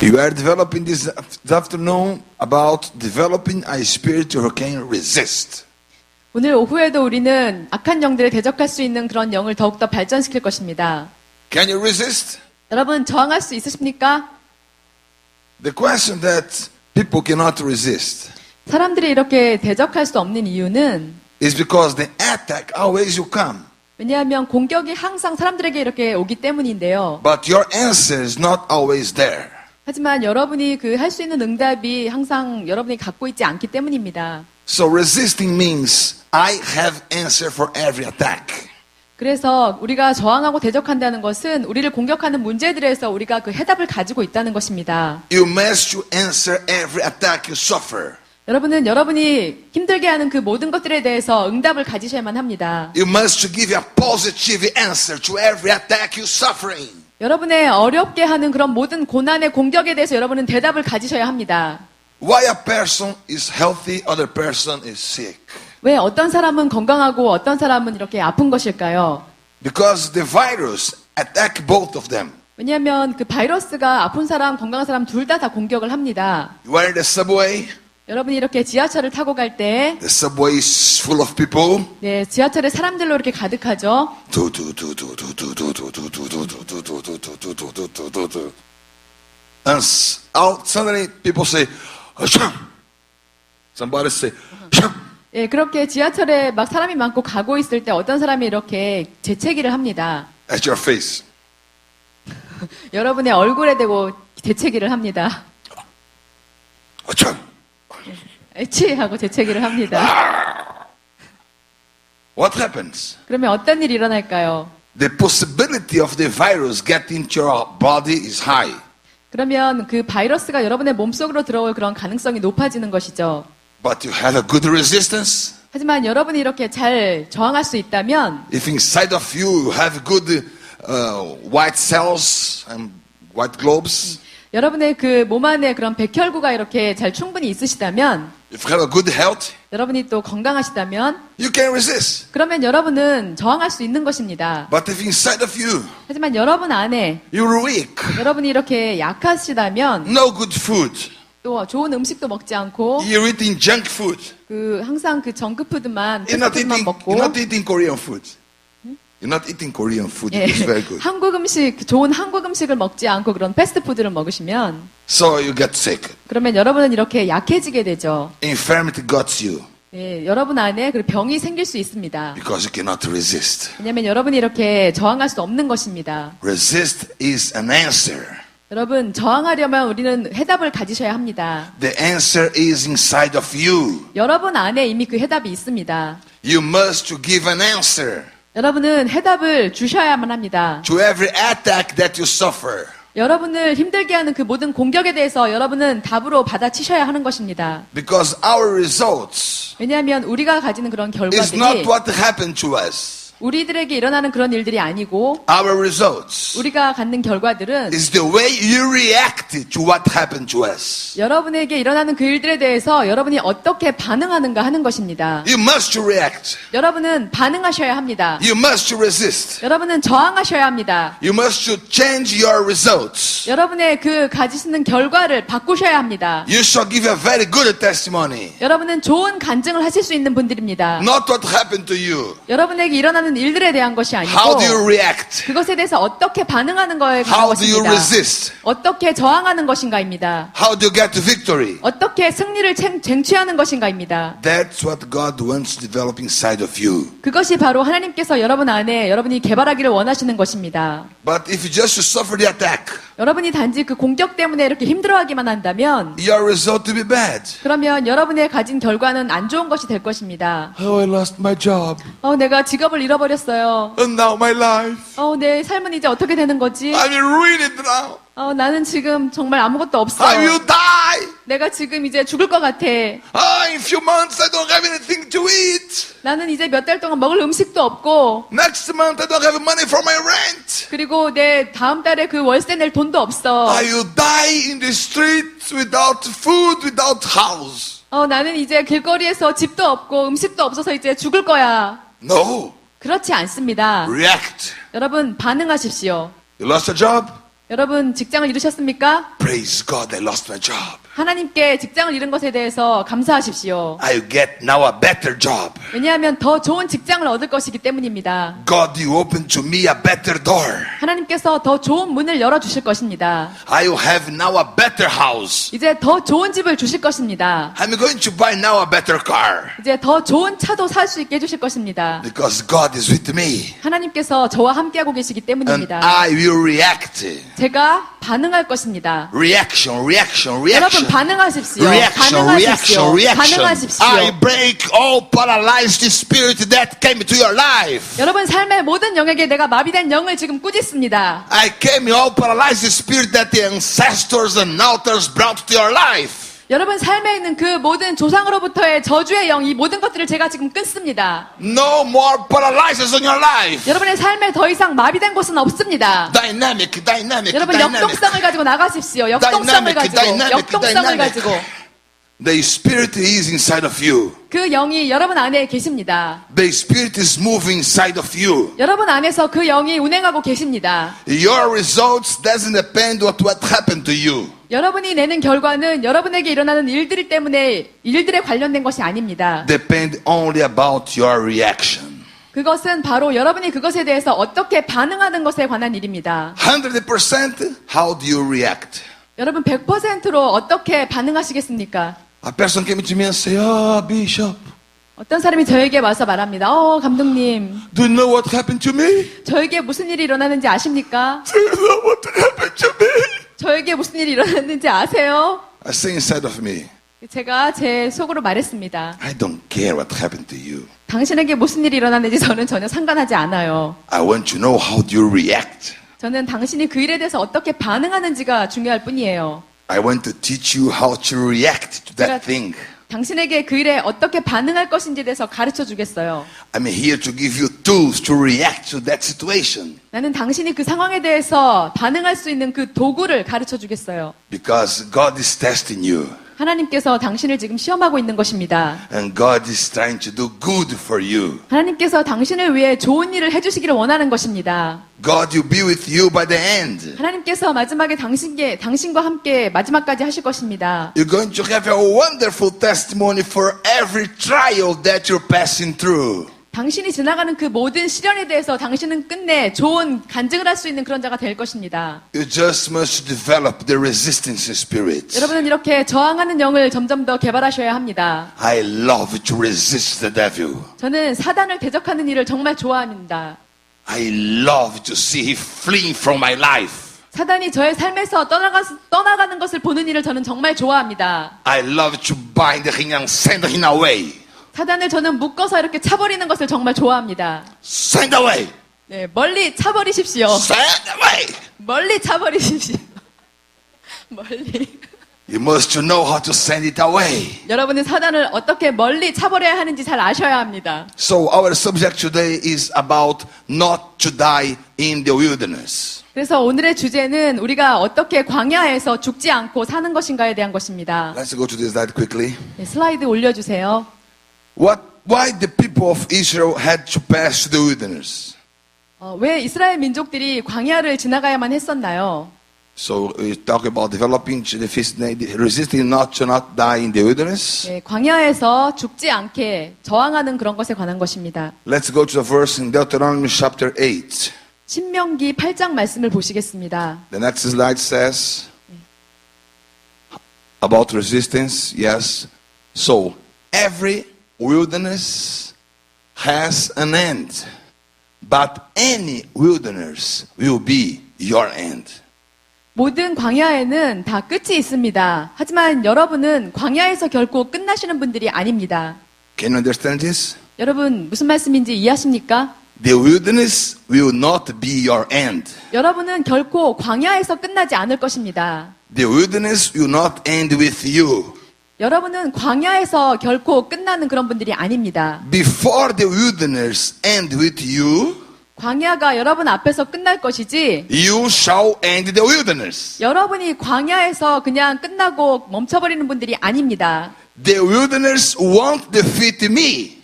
You are developing this afternoon about developing a spirit who can resist. 오늘 오후에도 우리는 악한 영들에 대적할 수 있는 그런 영을 더욱더 발전시킬 것입니다. Can you resist? 여러분 저항할 수 있으십니까? The question that people cannot resist 사람들이 이렇게 대적할 수 없는 이유는 is because the attack always will come. 왜냐하면 공격이 항상 사람들에게 이렇게 오기 때문인데요. But your answer is not always there. 하지만 여러분이 그 할 수 있는 응답이 항상 여러분이 갖고 있지 않기 때문입니다. So resisting means I have answer for every attack. 그래서 우리가 저항하고 대적한다는 것은 우리를 공격하는 문제들에서 우리가 그 해답을 가지고 있다는 것입니다. You must answer every attack you suffer. 여러분은 여러분이 힘들게 하는 그 모든 것들에 대해서 응답을 가지셔야만 합니다. You must give a positive answer to every attack you're suffering. 여러분의 어렵게 하는 그런 모든 고난의 공격에 대해서 여러분은 대답을 가지셔야 합니다. Why a person is healthy, other person is sick? 왜 어떤 사람은 건강하고 어떤 사람은 이렇게 아픈 것일까요? Because the virus attack both of them. 왜냐하면 그 바이러스가 아픈 사람, 건강한 사람 둘 다 공격을 합니다. You are in the subway. 여러분이 이렇게 지하철을 타고 갈 때, The subway is full of people. 네, 지하철에 사람들로 이렇게 가득하죠. And suddenly people say, "Asham." Somebody say, "Asham." 예, 그렇게 지하철에 막 사람이 많고 가고 있을 때 어떤 사람이 이렇게 재채기를 합니다. At your face. 여러분의 얼굴에 대고 재채기를 합니다. "Asham." 에치 하고 재채기를 합니다. What happens? 그러면 어떤 일이 일어날까요? The possibility of the virus getting into your body is high. 그러면 그 바이러스가 여러분의 몸속으로 들어올 그런 가능성이 높아지는 것이죠. But you have a good resistance. 하지만 여러분이 이렇게 잘 저항할 수 있다면 If inside of you have good white cells and white globes, 여러분의 그 몸 안에 그런 백혈구가 이렇게 잘 충분히 있으시다면 if you have a good health, 여러분이 또 건강하시다면 you can resist. 그러면 여러분은 저항할 수 있는 것입니다. But if inside of you, 하지만 여러분 안에 you're weak, 여러분이 이렇게 약하시다면 no good food, 또 좋은 음식도 먹지 않고 you're eating junk food, 그 항상 그 정크푸드만 you're not 패스트푸드만 eating, 먹고 you're not eating Korean food. You're not eating Korean food. 예, It's very good. 한국 음식 좋은 한국 음식을 먹지 않고 그런 패스트푸드를 먹으시면 So you get sick. 그러면 여러분은 이렇게 약해지게 되죠. Infirmity got you 예, 여러분 안에 그 병이 생길 수 있습니다. because you cannot resist. 왜냐하면 여러분이 이렇게 저항할 수 없는 것입니다. Resist is an answer. 여러분 저항하려면 우리는 해답을 가지셔야 합니다. The answer is inside of you. 여러분 안에 이미 그 해답이 있습니다. You must give an answer 여러분은 해답을 주셔야만 합니다. to every attack that you suffer. 여러분을 힘들게 하는 그 모든 공격에 대해서 여러분은 답으로 받아치셔야 하는 것입니다. Because our results 왜냐하면 우리가 가지는 그런 is 결과들이 not what happened to us. 우리들에게 일어나는 그런 일들이 아니고 Our results 우리가 갖는 결과들은 is the way you react to what happened to us. 여러분에게 일어나는 그 일들에 대해서 여러분이 어떻게 반응하는가 하는 것입니다. You must react. 여러분은 반응하셔야 합니다. You must resist. 여러분은 저항하셔야 합니다. You must change your results. 여러분의 그 가지시는 결과를 바꾸셔야 합니다. You shall give a very good testimony. 여러분은 좋은 간증을 하실 수 있는 분들입니다. Not what happened to you. 여러분에게 일어나는 일들에 대한 것이 아니고 How do you react? 그것에 대해서 어떻게 반응하는 거에 관한 How do you 것입니다. resist? 어떻게 저항하는 것인가입니다. How do you get to victory? 어떻게 승리를 쟁취하는 것인가입니다. That's what God wants to develop inside of you. 그것이 바로 하나님께서 여러분 안에 여러분이 개발하기를 원하시는 것입니다. But if you just suffer the attack, 여러분이 단지 그 공격 때문에 이렇게 힘들어하기만 한다면 your result will be bad. 그러면 여러분의 가진 결과는 안 좋은 것이 될 것입니다. Oh, I lost my job. 내가 직업을 잃어버렸어요. And now my life. 내 삶은 이제 어떻게 되는 거지? I'm ruined now. 나는 지금 정말 아무것도 없어. I will die. 내가 지금 이제 죽을 것 같아. In few months I don't have anything to eat. 나는 이제 몇 달 동안 먹을 음식도 없고 Next month I don't have money for my rent. 그리고 내 다음 달에 그 월세 낼 돈도 없어. I will die in the streets without food, without house. 나는 이제 길거리에서 집도 없고 음식도 없어서 이제 죽을 거야. No. 그렇지 않습니다. React. 여러분 반응하십시오. You lost a job? 여러분 직장을 잃으셨습니까? Praise God, I lost my job. 하나님께 직장을 잃은 것에 대해서 감사하십시오. I get now a better job. 왜냐하면 더 좋은 직장을 얻을 것이기 때문입니다. God, you open to me a better door. 하나님께서 더 좋은 문을 열어주실 것입니다. I will have now a better house. 이제 더 좋은 집을 주실 것입니다. I'm going to buy now a better car. 이제 더 좋은 차도 살 수 있게 해주실 것입니다. Because God is with me. 하나님께서 저와 함께하고 계시기 And 때문입니다. I will react. 제가 반응할 것입니다. Reaction, reaction, 여러분 reaction. 반응하십시오. Reaction, 반응하십시오. reaction, reaction. 반응하십시오. I break all paralyzed spirit that came to your life. 여러분 삶의 모든 영역에 내가 마비된 영을 지금 꾸짖습니다. I came all paralyzed spirit that the ancestors and altars brought to your life. 여러분 삶에 있는 그 모든 조상으로부터의 저주의 영, 이 모든 것들을 제가 지금 끊습니다. No more paralysis in your life. 여러분의 삶에 더 이상 마비된 곳은 없습니다. Dynamic, dynamic, 여러분 dynamic. 역동성을 가지고 나가십시오. 역동성을 가지고, 역동성을 가지고. The Spirit is inside of you. 그 영이 여러분 안에 계십니다. The Spirit is moving inside of you. 여러분 안에서 그 영이 운행하고 계십니다. Your results doesn't depend on what happened to you. 여러분이 내는 결과는 여러분에게 일어나는 일들 때문에 일들에 관련된 것이 아닙니다. Depend only about your reaction. 그것은 바로 여러분이 그것에 대해서 어떻게 반응하는 것에 관한 일입니다. 100% how do you react? 여러분 100%로 어떻게 반응하시겠습니까? A person came to me and said, "Oh, Bishop, 어떤 사람이 저에게 와서 말합니다. 감독님, do you know what happened to me? 저에게 무슨 일이 일어나는지 아십니까? Do you know what happened to me?" 저에게 무슨 일이 일어났는지 아세요? I say inside of me, 제가 제 속으로 말했습니다. I don't care what happened to you. 당신에게 무슨 일이 일어났는지 저는 전혀 상관하지 않아요. I want to know how do you react. 저는 당신이 그 일에 대해서 어떻게 반응하는지가 중요할 뿐이에요. I want to teach you how to react to that 제가 thing. 당신에게 그 일에 어떻게 반응할 것인지에 대해서 가르쳐 주겠어요. I'm here to give you tools to react to that situation. 나는 당신이 그 상황에 대해서 반응할 수 있는 그 도구를 가르쳐 주겠어요. Because God is testing you. 하나님께서 당신을 지금 시험하고 있는 것입니다. And God is trying to do good for you. 하나님께서 당신을 위해 좋은 일을 해주시기를 원하는 것입니다. God will be with you by the end. 하나님께서 마지막에 당신과 함께 마지막까지 하실 것입니다. You're going to have a wonderful testimony for every trial that you're passing through. 당신이 지나가는 그 모든 시련에 대해서 당신은 끝내 좋은 간증을 할 수 있는 그런 자가 될 것입니다. You just must develop the resistance spirit. 여러분은 이렇게 저항하는 영을 점점 더 개발하셔야 합니다. I love to resist the devil. 저는 사단을 대적하는 일을 정말 좋아합니다. I love to see him fleeing from my life. 사단이 저의 삶에서 떠나가는 것을 보는 일을 저는 정말 좋아합니다. I love to bind him and send him away. 사단을 저는 묶어서 이렇게 차버리는 것을 정말 좋아합니다. Send away. 네, 멀리 차버리십시오. Send away. 멀리 차버리십시오. 멀리. You must know how to send it away. 여러분은 사단을 어떻게 멀리 차버려야 하는지 잘 아셔야 합니다. So our subject today is about not to die in the wilderness. 그래서 오늘의 주제는 우리가 어떻게 광야에서 죽지 않고 사는 것인가에 대한 것입니다. Let's go to this slide quickly. 네, 슬라이드 올려주세요. Why the people of Israel had to pass the wilderness? 왜 이스라엘 민족들이 광야를 지나가야만 했었나요? So we talk about developing, resisting not to not die in the wilderness. 네, 광야에서 죽지 않게 저항하는 그런 것에 관한 것입니다. Let's go to the verse in Deuteronomy chapter 8. 신명기 8장 말씀을 보시겠습니다. The next slide says about resistance. Yes. So every wilderness has an end, but any wilderness will be your end. 모든 광야에는 다 끝이 있습니다. 하지만 여러분은 광야에서 결코 끝나시는 분들이 아닙니다. Can you understand this? 여러분 무슨 말씀인지 이해하십니까? The wilderness will not be your end. 여러분은 결코 광야에서 끝나지 않을 것입니다. The wilderness will not end with you. 여러분은 광야에서 결코 끝나는 그런 분들이 아닙니다. Before the wilderness end with you, 광야가 여러분 앞에서 끝날 것이지 you shall end the wilderness. 여러분이 광야에서 그냥 끝나고 멈춰버리는 분들이 아닙니다. The wilderness won't defeat me.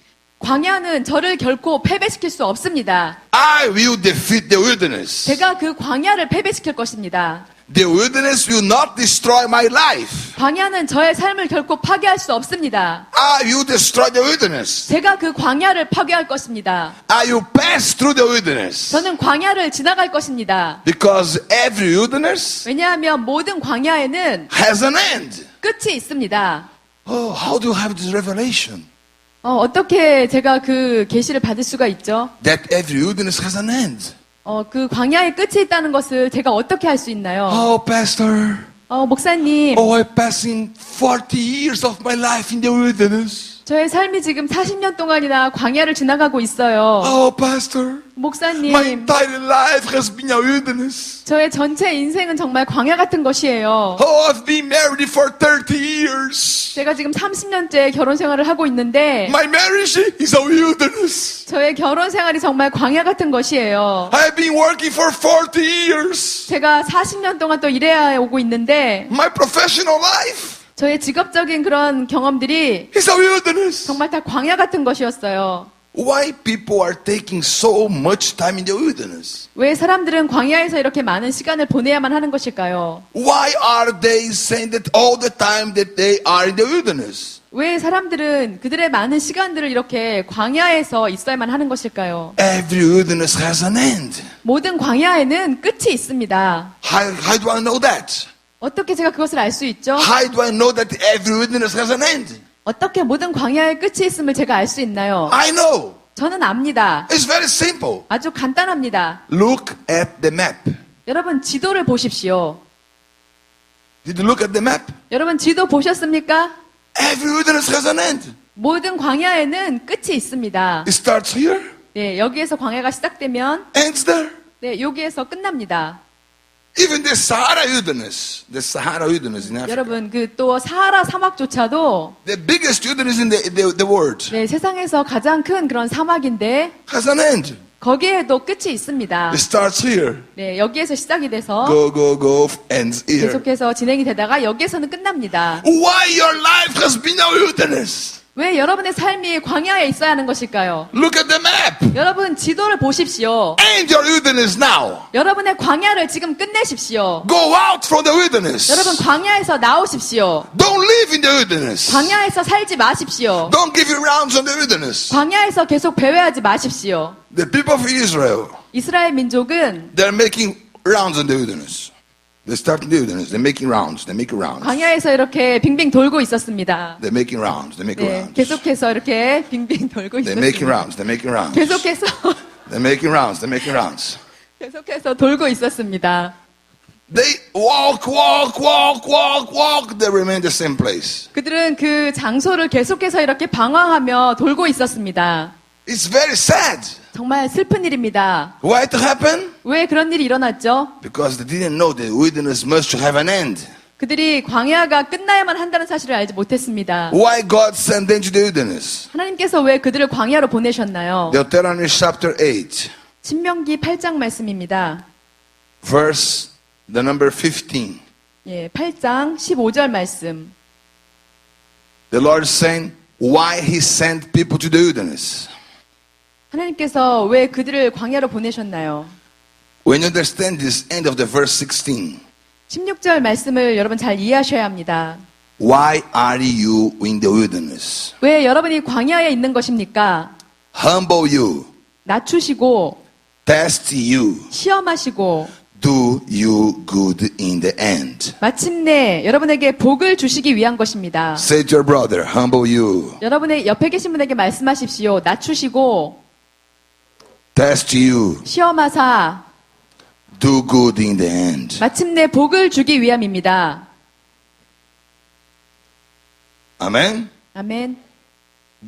광야는 저를 결코 패배시킬 수 없습니다. I will defeat the wilderness. 제가 그 광야를 패배시킬 것입니다. The wilderness will not destroy my life. 광야는 저의 삶을 결코 파괴할 수 없습니다. I will destroy the wilderness. 제가 그 광야를 파괴할 것입니다. I will pass through the wilderness. 저는 광야를 지나갈 것입니다. Because every wilderness 왜냐하면 모든 광야에는 has an end. 끝이 있습니다. Oh, how do you have this revelation? 어떻게 제가 그 계시를 받을 수가 있죠? That every wilderness has an end. 그 광야의 끝이 있다는 것을 제가 어떻게 할 수 있나요? Oh, Pastor. 목사님, Oh, I'm passing 40 years of my life in the wilderness. 저의 삶이 지금 40년 동안이나 광야를 지나가고 있어요. Oh, Pastor. My 목사님, entire life has been a wilderness. 저의 전체 인생은 정말 광야 같은 것이에요. Oh, I've been married for 30 years. 제가 지금 30년째 결혼 생활을 하고 있는데 My marriage is a wilderness. 저의 결혼 생활이 정말 광야 같은 것이에요. I've been working for 40 years. 제가 40년 동안 또 일해야 오고 있는데 My professional life 저의 직업적인 그런 경험들이 is a wilderness. 정말 다 광야 같은 것이었어요. Why people are taking so much time in the wilderness? 왜 사람들은 광야에서 이렇게 많은 시간을 보내야만 하는 것일까요? Why are they saying that all the time that they are in the wilderness? 왜 사람들은 그들의 많은 시간들을 이렇게 광야에서 있어야만 하는 것일까요? Every wilderness has an end. 모든 광야에는 끝이 있습니다. How do I know that? 어떻게 제가 그것을 알 수 있죠? How do I know that every wilderness has an end? 어떻게 모든 광야의 끝이 있음을 제가 알 수 있나요? I know. 저는 압니다. It's very simple. 아주 간단합니다. Look at the map. 여러분 지도를 보십시오. Did you look at the map? 여러분 지도 보셨습니까? Every wilderness has an end. 모든 광야에는 끝이 있습니다. It starts here, 네, 여기에서 광야가 시작되면 ends there. 네, 여기에서 끝납니다. Even the Sahara wilderness in Africa. 여러분 그 또 사하라 사막조차도 The biggest wilderness in the world 네, 세상에서 가장 큰 그런 사막인데 has an end. 거기에도 끝이 있습니다. It starts here, 네, 여기에서 시작이 돼서 go, ends here. 계속해서 진행이 되다가 여기에서는 끝납니다. Why your life has been a wilderness? 왜 여러분의 삶이 광야에 있어야 하는 것일까요? Look at the map. 여러분 지도를 보십시오. End your wilderness now. 여러분의 광야를 지금 끝내십시오. Go out from the wilderness. 여러분 광야에서 나오십시오. Don't live in the wilderness. 광야에서 살지 마십시오. Don't give you rounds on the wilderness. 광야에서 계속 배회하지 마십시오. The people of Israel, 이스라엘 민족은 they're making rounds on the wilderness. They start in the wilderness. They're making rounds. They make rounds. 광야에서 이렇게 빙빙 돌고 있었습니다. They're making rounds. They make 네, rounds. 계속해서 이렇게 빙빙 돌고 They're making 있었습니다. rounds. They're making rounds. 계속해서 They're making rounds. They're making rounds. 계속해서 돌고 있었습니다. They walk. They remain the same place. 그들은 그 장소를 계속해서 이렇게 방황하며 돌고 있었습니다. It's very sad. 정말 슬픈 일입니다. Why it happened? 왜 그런 일이 일어났죠? Because they didn't know the wilderness must have an end. 그들이 광야가 끝나야만 한다는 사실을 알지 못했습니다. Why God sent them to the wilderness? 하나님께서 왜 그들을 광야로 보내셨나요? Deuteronomy chapter 8, 신명기 8장 말씀입니다. verse the number 15. 예, 8장 15절 말씀. The Lord is saying why He sent people to the wilderness. 하나님께서 왜 그들을 광야로 보내셨나요? When you understand this end of the verse 16, 16절 말씀을 여러분 잘 이해하셔야 합니다. why are you in the wilderness? 왜 여러분이 광야에 있는 것입니까? Humble you, 낮추시고 test you, 시험하시고 do you good in the end. 마침내 여러분에게 복을 주시기 위한 것입니다. Say to your brother, humble you, 여러분의 옆에 계신 분에게 말씀하십시오. 낮추시고 test you, 시험하사 do good in the end. 마침내 복을 주기 위함입니다. Amen. 아멘.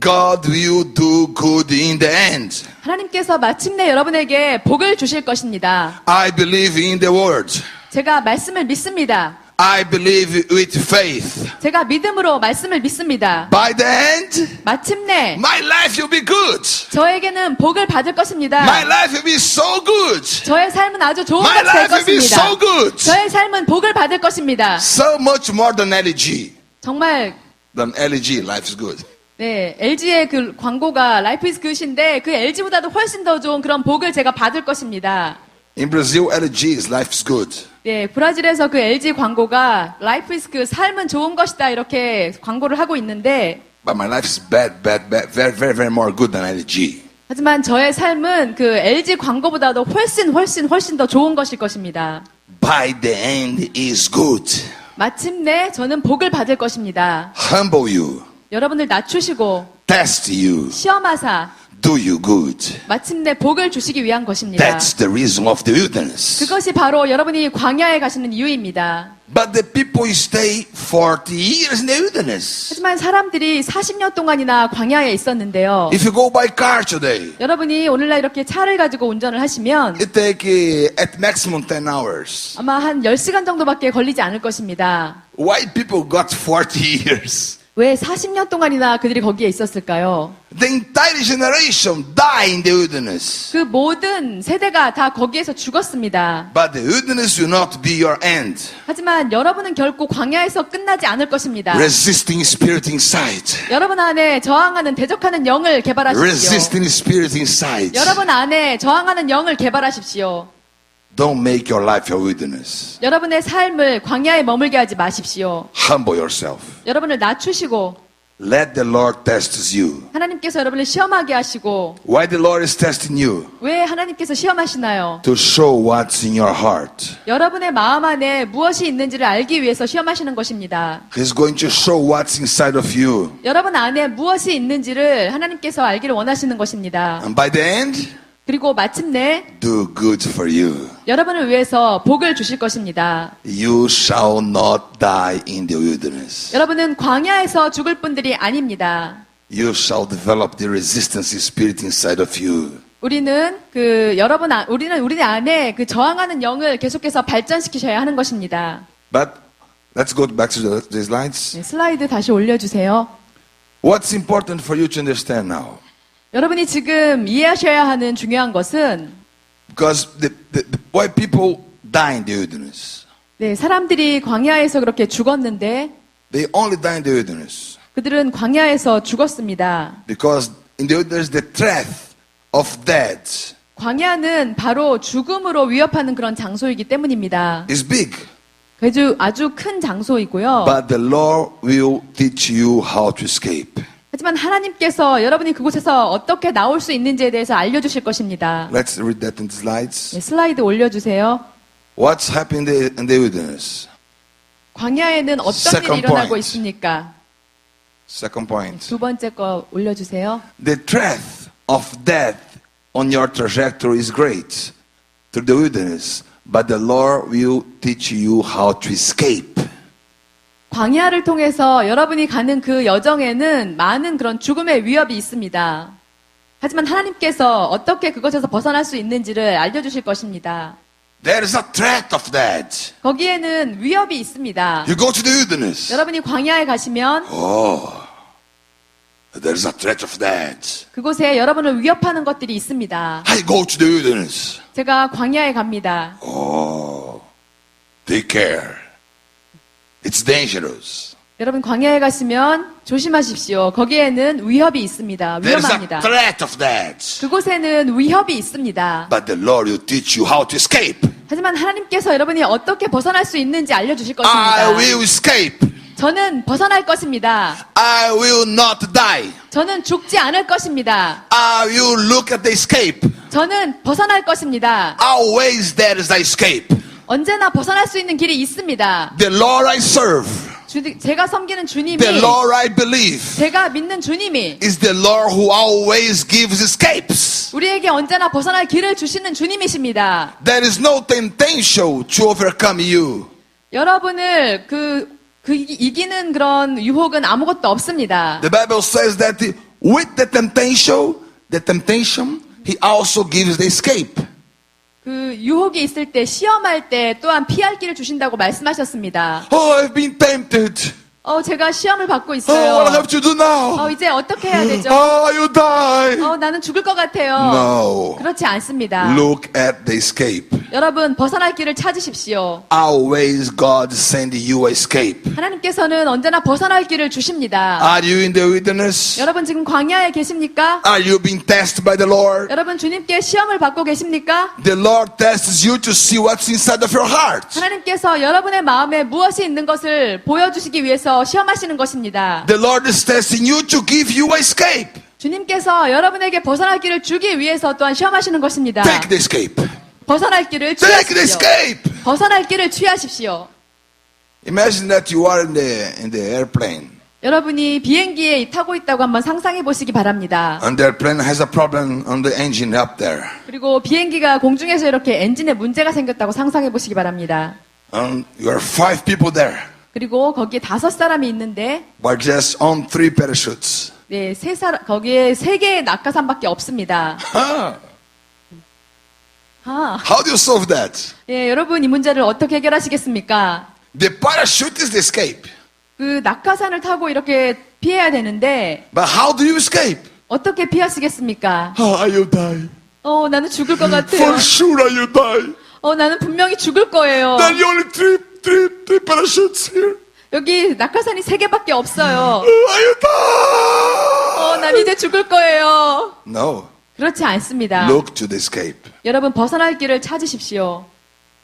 God will do good in the end. 하나님께서 마침내 여러분에게 복을 주실 것입니다. I believe in the word. 제가 말씀을 믿습니다. I believe with faith. 제가 믿음으로 말씀을 믿습니다. By the end, 마침내 my life will be good. 저에게는 복을 받을 것입니다. My life will be so good. 저의 삶은 아주 좋은 My 것이 될 life will be 것입니다. so good. 저의 삶은 복을 받을 것입니다. So much more than LG. 정말 Than LG, life is good. 네, LG의 그 광고가 Life is Good인데 그 LG보다도 훨씬 더 좋은 그런 복을 제가 받을 것입니다. In Brazil, LG is life is good. 네, 브라질에서 그 LG 광고가 Life is Good, 삶은 좋은 것이다 이렇게 광고를 하고 있는데 But my life is bad, bad, bad, very, very, very more good than LG. 하지만 저의 삶은 그 LG 광고보다도 훨씬 더 좋은 것일 것입니다. By the end is good. 마침내 저는 복을 받을 것입니다. Humble you, 여러분들 낮추시고 test you, 시험하사 do you good. 마침내 복을 주시기 위한 것입니다. That's the reason of the wilderness. 그것이 바로 여러분이 광야에 가시는 이유입니다. But the people stay 40 years in the wilderness. 하지만 사람들이 40년 동안이나 광야에 있었는데요. If you go by car today, 여러분이 오늘날 이렇게 차를 가지고 운전을 하시면 it take at maximum 10 hours. 아마 한 10시간 정도밖에 걸리지 않을 것입니다. Why people got 40 years? 왜 40년 동안이나 그들이 거기에 있었을까요? The entire generation die in the wilderness. 그 모든 세대가 다 거기에서 죽었습니다. But the wilderness will not be your end. 하지만 여러분은 결코 광야에서 끝나지 않을 것입니다. Resisting spirit inside. 여러분 안에 저항하는 대적하는 영을 개발하십시오. Resisting spirit inside. 여러분 안에 저항하는 영을 개발하십시오. Don't make your life a wilderness. 여러분의 삶을 광야에 머물게 하지 마십시오. Humble yourself. 여러분을 낮추시고 Let the Lord test you. 하나님께서 여러분을 시험하게 하시고 Why the Lord is testing you? 왜 하나님께서 시험하시나요? To show what's in your heart. 여러분의 마음 안에 무엇이 있는지를 알기 위해서 시험하시는 것입니다. He's going to show what's inside of you. 여러분 안에 무엇이 있는지를 하나님께서 알기를 원하시는 것입니다. And by the end, 그리고 마침내 do good for you. 여러분을 위해서 복을 주실 것입니다. You shall not die in the wilderness. 여러분은 광야에서 죽을 분들이 아닙니다. You shall develop the resistance spirit inside of you. 우리는 우리 안에 그 저항하는 영을 계속해서 발전시키셔야 하는 것입니다. But let's go back to the slides. 네, 슬라이드 다시 올려주세요. What's important for you to understand now? 여러분이 지금 이해하셔야 하는 중요한 것은 Because why people die in the wilderness? 네, 사람들이 광야에서 그렇게 죽었는데 They only die in the wilderness 그들은 광야에서 죽었습니다. because in the wilderness the threat of death 광야는 바로 죽음으로 위협하는 그런 장소이기 때문입니다. is big. 아주 큰 장소이고요. But the Lord will teach you how to escape. 하지만 하나님께서 여러분이 그곳에서 어떻게 나올 수 있는지에 대해서 알려주실 것입니다. Let's read that in the slides. 네, 슬라이드 올려주세요. What's happening in the wilderness? 광야에는 어떤 Second 일이 일어나고 point. 있습니까? Second point. 두 번째 거 올려주세요. The threat of death on your trajectory is great through the wilderness, but the Lord will teach you how to escape. 광야를 통해서 여러분이 가는 그 여정에는 많은 그런 죽음의 위협이 있습니다. 하지만 하나님께서 어떻게 그것에서 벗어날 수 있는지를 알려주실 것입니다. There is a threat of death. 거기에는 위협이 있습니다. You go to the wilderness. 여러분이 광야에 가시면 There's a threat of death. 그곳에 여러분을 위협하는 것들이 있습니다. I go to the wilderness. 제가 광야에 갑니다. Take care. It's dangerous. 여러분 광야에 가시면 조심하십시오. 거기에는 위협이 있습니다. There is a 위험합니다. threat of death. 그곳에는 위협이 있습니다. But the Lord will teach you how to escape. 하지만 하나님께서 여러분이 어떻게 벗어날 수 있는지 알려주실 I 것입니다. will escape. 저는 벗어날 것입니다. I will not die. 저는 죽지 않을 것입니다. I will look at the escape. 저는 벗어날 것입니다. Always there is a escape. 언제나 벗어날 수 있는 길이 있습니다. The Lord I serve, 제가 섬기는 주님이, the Lord I believe, 제가 믿는 주님이 is the Lord who always gives escapes. 우리에게 언제나 벗어날 길을 주시는 주님이십니다. There is no temptation to overcome you. 여러분을 이기는 그런 유혹은 아무것도 없습니다. The Bible says that with the temptation, He also gives the escape. 그 유혹이 있을 때, 시험할 때 또한 피할 길을 주신다고 말씀하셨습니다. I've been tempted. 제가 시험을 받고 What 있어요. I have to do now? 이제 어떻게 해야 되죠? You die. 나는 죽을 것 같아요. No. 그렇지 않습니다. Look at the escape. 여러분 벗어날 길을 찾으십시오. Always God send you escape. 하나님께서는 언제나 벗어날 길을 주십니다. Are you in the wilderness? 여러분 지금 광야에 계십니까? Are you being tested by the Lord? 여러분 주님께 시험을 받고 계십니까? The Lord tests you to see what's inside of your heart. 하나님께서 여러분의 마음에 무엇이 있는 것을 보여주시기 위해서 시험하시는 것입니다. The Lord is testing you to give you escape. 주님께서 여러분에게 벗어날 길을 주기 위해서 또한 시험하시는 것입니다. Take the escape. 벗어날 길을 Take the 취하십시오. escape. 벗어날 길을 취하십시오. Imagine that you are in the airplane, 여러분이 비행기에 타고 있다고 한번 상상해 보시기 바랍니다. and the airplane has a problem on the engine up there. 그리고 비행기가 공중에서 이렇게 엔진에 문제가 생겼다고 상상해 보시기 바랍니다. And you are 5 people there, 그리고 거기에 5사람이 있는데 but just on 3 parachutes. 네, 거기에 3개의 낙하산밖에 없습니다. How do you solve that? 예, 여러분 이 문제를 어떻게 해결하시겠습니까? The parachute is the escape. 그 낙하산을 타고 이렇게 피해야 되는데 But how do you escape? 어떻게 피하시겠습니까? You die. 나는 죽을 것 같아요. For sure you die. 나는 분명히 죽을 거예요. Then you only three parachutes here. 여기 낙하산이 3개밖에 없어요. You die. 난 이제 죽을 거예요. No. 그렇지 않습니다. Look to the escape. 여러분 벗어날 길을 찾으십시오.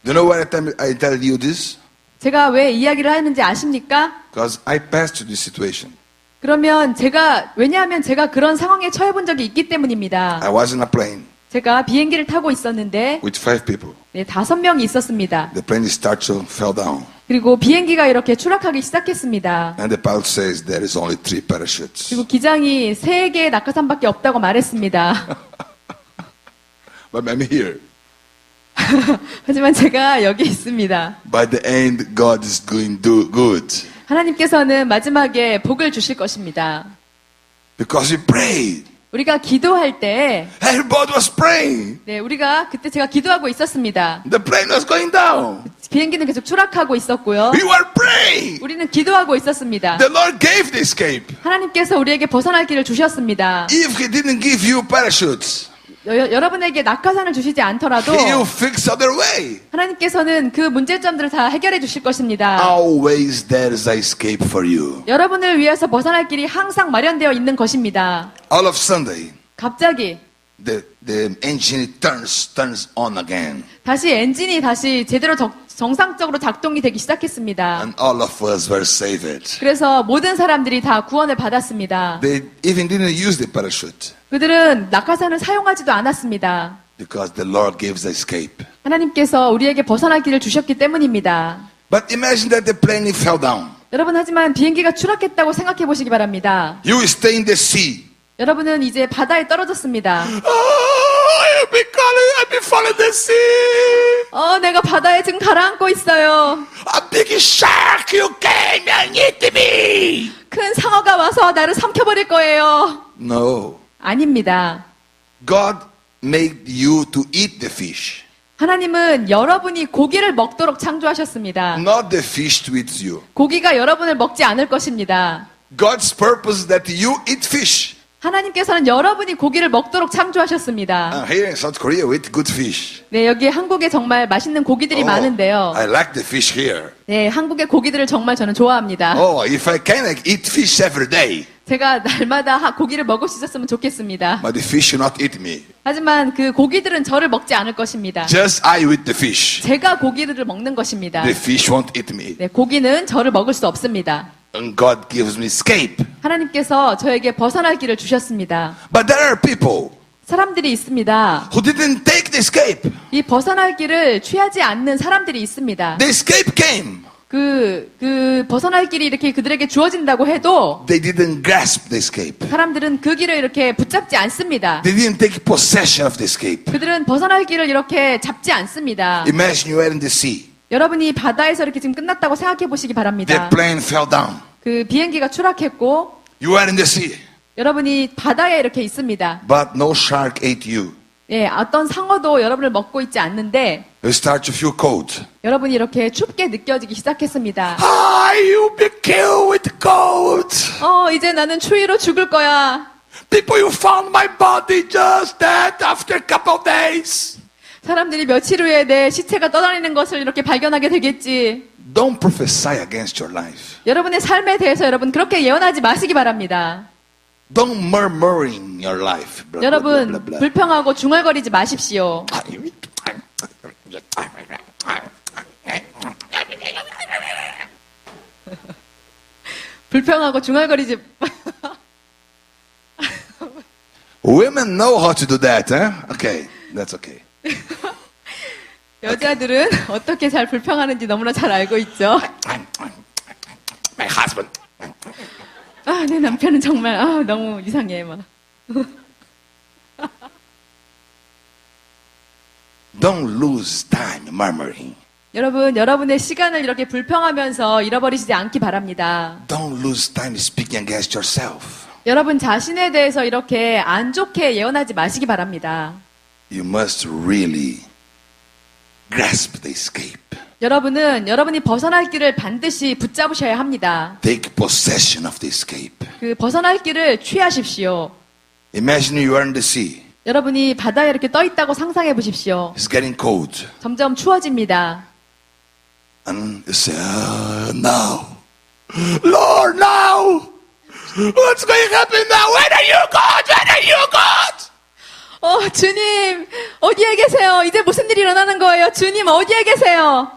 Do you know why I tell you this? 제가 왜 이야기를 하는지 아십니까? Because I passed through this situation. 그러면 왜냐하면 제가 그런 상황에 처해 본 적이 있기 때문입니다. I was in a plane 제가 비행기를 타고 있었는데 with 5 people. 네, 5명이 있었습니다. The plane fell down. 그리고 비행기가 이렇게 추락하기 시작했습니다. And the pilot says there is only 3 parachutes. 그리고 기장이 3개의 낙하산밖에 없다고 말했습니다. But I'm here. 하지만 제가 여기 있습니다. By the end, God is going to do good. 하나님께서는 마지막에 복을 주실 것입니다. Because we prayed. 우리가 기도할 때, Everybody was praying. 네, 그때 제가 기도하고 있었습니다. The plane was going down. 비행기는 계속 추락하고 있었고요. We were praying. 우리는 기도하고 있었습니다. The Lord gave the escape. 하나님께서 우리에게 벗어날 길을 주셨습니다. If He didn't give you parachutes, 여러분에게 낙하산을 주시지 않더라도 He will fix other way. 하나님께서는 그 문제점들을 다 해결해 주실 것입니다. Always there is a escape for you. 여러분을 위해서 벗어날 길이 항상 마련되어 있는 것입니다. All of Sunday, 갑자기 the engine turns on again. 다시 엔진이 제대로 정상적으로 작동이 되기 시작했습니다. And all of us were saved. 그래서 모든 사람들이 다 구원을 받았습니다. They even didn't use the parachute 그들은 낙하산을 사용하지도 않았습니다. because the Lord gives the escape. 하나님께서 우리에게 벗어날 길을 주셨기 때문입니다. But imagine that the plane fell down. 여러분 하지만 비행기가 추락했다고 생각해 보시기 바랍니다. You stay in the sea. 여러분은 이제 바다에 떨어졌습니다. I've been falling the sea. 내가 바다에 지금 가라앉고 있어요. A big shark, you came and hit me. 큰 상어가 와서 나를 삼켜버릴 거예요. No. 아닙니다. God made you to eat the fish, 하나님은 여러분이 고기를 먹도록 창조하셨습니다. not the fish to eat you. 고기가 여러분을 먹지 않을 것입니다. God's purpose is that you eat fish. 하나님께서는 여러분이 고기를 먹도록 창조하셨습니다. Here in South Korea, we eat good fish. 네, 여기 한국에 정말 맛있는 고기들이 Oh, 많은데요. I like the fish here. 네, 한국의 고기들을 정말 저는 좋아합니다. If I can, I eat fish every day. 제가 날마다 고기를 먹을 수 있었으면 좋겠습니다. But the fish should not eat me. 하지만 그 고기들은 저를 먹지 않을 것입니다. Just I eat the fish. 제가 고기들을 먹는 것입니다. The fish won't eat me. 네, 고기는 저를 먹을 수 없습니다. And God gives me escape. 하나님께서 저에게 벗어날 길을 주셨습니다. But there are people 사람들이 있습니다. who didn't take the escape. 이 벗어날 길을 취하지 않는 사람들이 있습니다. The escape came. 그 벗어날 길이 이렇게 그들에게 주어진다고 해도 They didn't grasp the escape. 사람들은 그 길을 이렇게 붙잡지 않습니다. They didn't take possession of the escape. 그들은 벗어날 길을 이렇게 잡지 않습니다. Imagine you are in the sea. 여러분이 바다에서 이렇게 지금 끝났다고 생각해 보시기 The 바랍니다. plane fell down. 그 비행기가 추락했고 You are in the sea. 여러분이 바다에 이렇게 있습니다. But no shark ate you. 예, 어떤 상어도 여러분을 먹고 있지 않는데 You start to feel cold. 여러분이 이렇게 춥게 느껴지기 시작했습니다. You'll be killed with cold. 이제 나는 추위로 죽을 거야. People, you found my body just dead after a couple of days. 사람들이 며칠 후에 내 시체가 떠다니는 것을 이렇게 발견하게 되겠지. Don't prophesy against your life. 여러분의 삶에 대해서 여러분 그렇게 예언하지 마시기 바랍니다. Don't murmuring your life. Blah, blah, blah, 여러분 blah, blah. 불평하고 중얼거리지 마십시오. 불평하고 중얼거리지. Women know how to do that, huh? Okay, that's okay. 여자들은 어떻게 잘 불평하는지 너무나 잘 알고 있죠. My husband. 아, 내 남편은 정말 너무 이상해 막. Don't lose time murmuring. 여러분, 여러분의 시간을 이렇게 불평하면서 잃어버리시지 않기 바랍니다. Don't lose time speaking against yourself. 여러분 자신에 대해서 이렇게 안 좋게 예언하지 마시기 바랍니다. You must really grasp the escape. 여러분은 여러분이 벗어날 길을 반드시 붙잡으셔야 합니다. Take possession of the escape. 그 벗어날 길을 취하십시오. Imagine you are in the sea. 여러분이 바다에 이렇게 떠 있다고 상상해 보십시오. It's getting cold. 점점 추워집니다. And you say, now. Lord, now. What's going to happen now? Where are you, God? Where are you, God? 주님, 어디에 계세요? 이제 무슨 일이 일어나는 거예요? 주님, 어디에 계세요?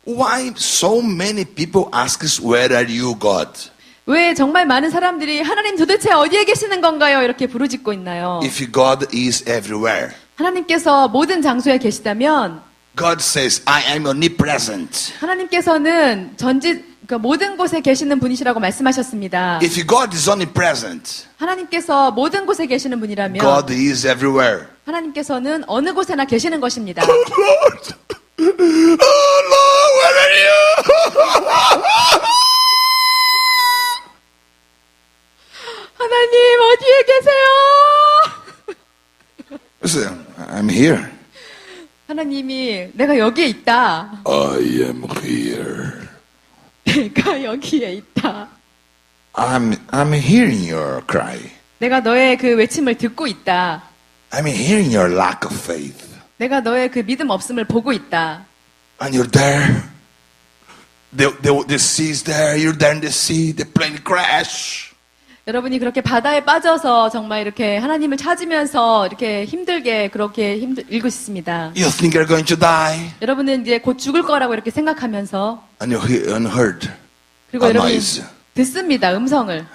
Why so many people ask us, where are you, God? 왜 정말 많은 사람들이 하나님 도대체 어디에 계시는 건가요? 이렇게 부르짖고 있나요? If God is everywhere. 하나님께서 모든 장소에 계시다면 God says, I am omnipresent. 하나님께서는 그러니까 모든 곳에 계시는 분이시라고 말씀하셨습니다. If God is omnipresent, 하나님께서 모든 곳에 계시는 분이라면 God is everywhere. 하나님께서는 어느 곳에나 계시는 것입니다. Lord, oh Lord, where are you? 하나님 어디에 계세요? Listen, I'm here. 하나님이 내가 여기에 있다. I am here. 내가 여기에 있다. I'm hearing your cry. 내가 너의 그 외침을 듣고 있다. I'm hearing your lack of faith. 내가 너의 그 믿음 없음을 보고 있다. And you're there. The sea is there. You're there in the sea. The plane crash. 여러분이 그렇게 바다에 빠져서 정말 이렇게 하나님을 찾으면서 이렇게 힘들게 그렇게 일고 있습니다. You think you're going to die. 여러분은 이제 곧 죽을 거라고 이렇게 생각하면서 And you hear unheard 그리고 a 여러분이 noise. 듣습니다. 음성을.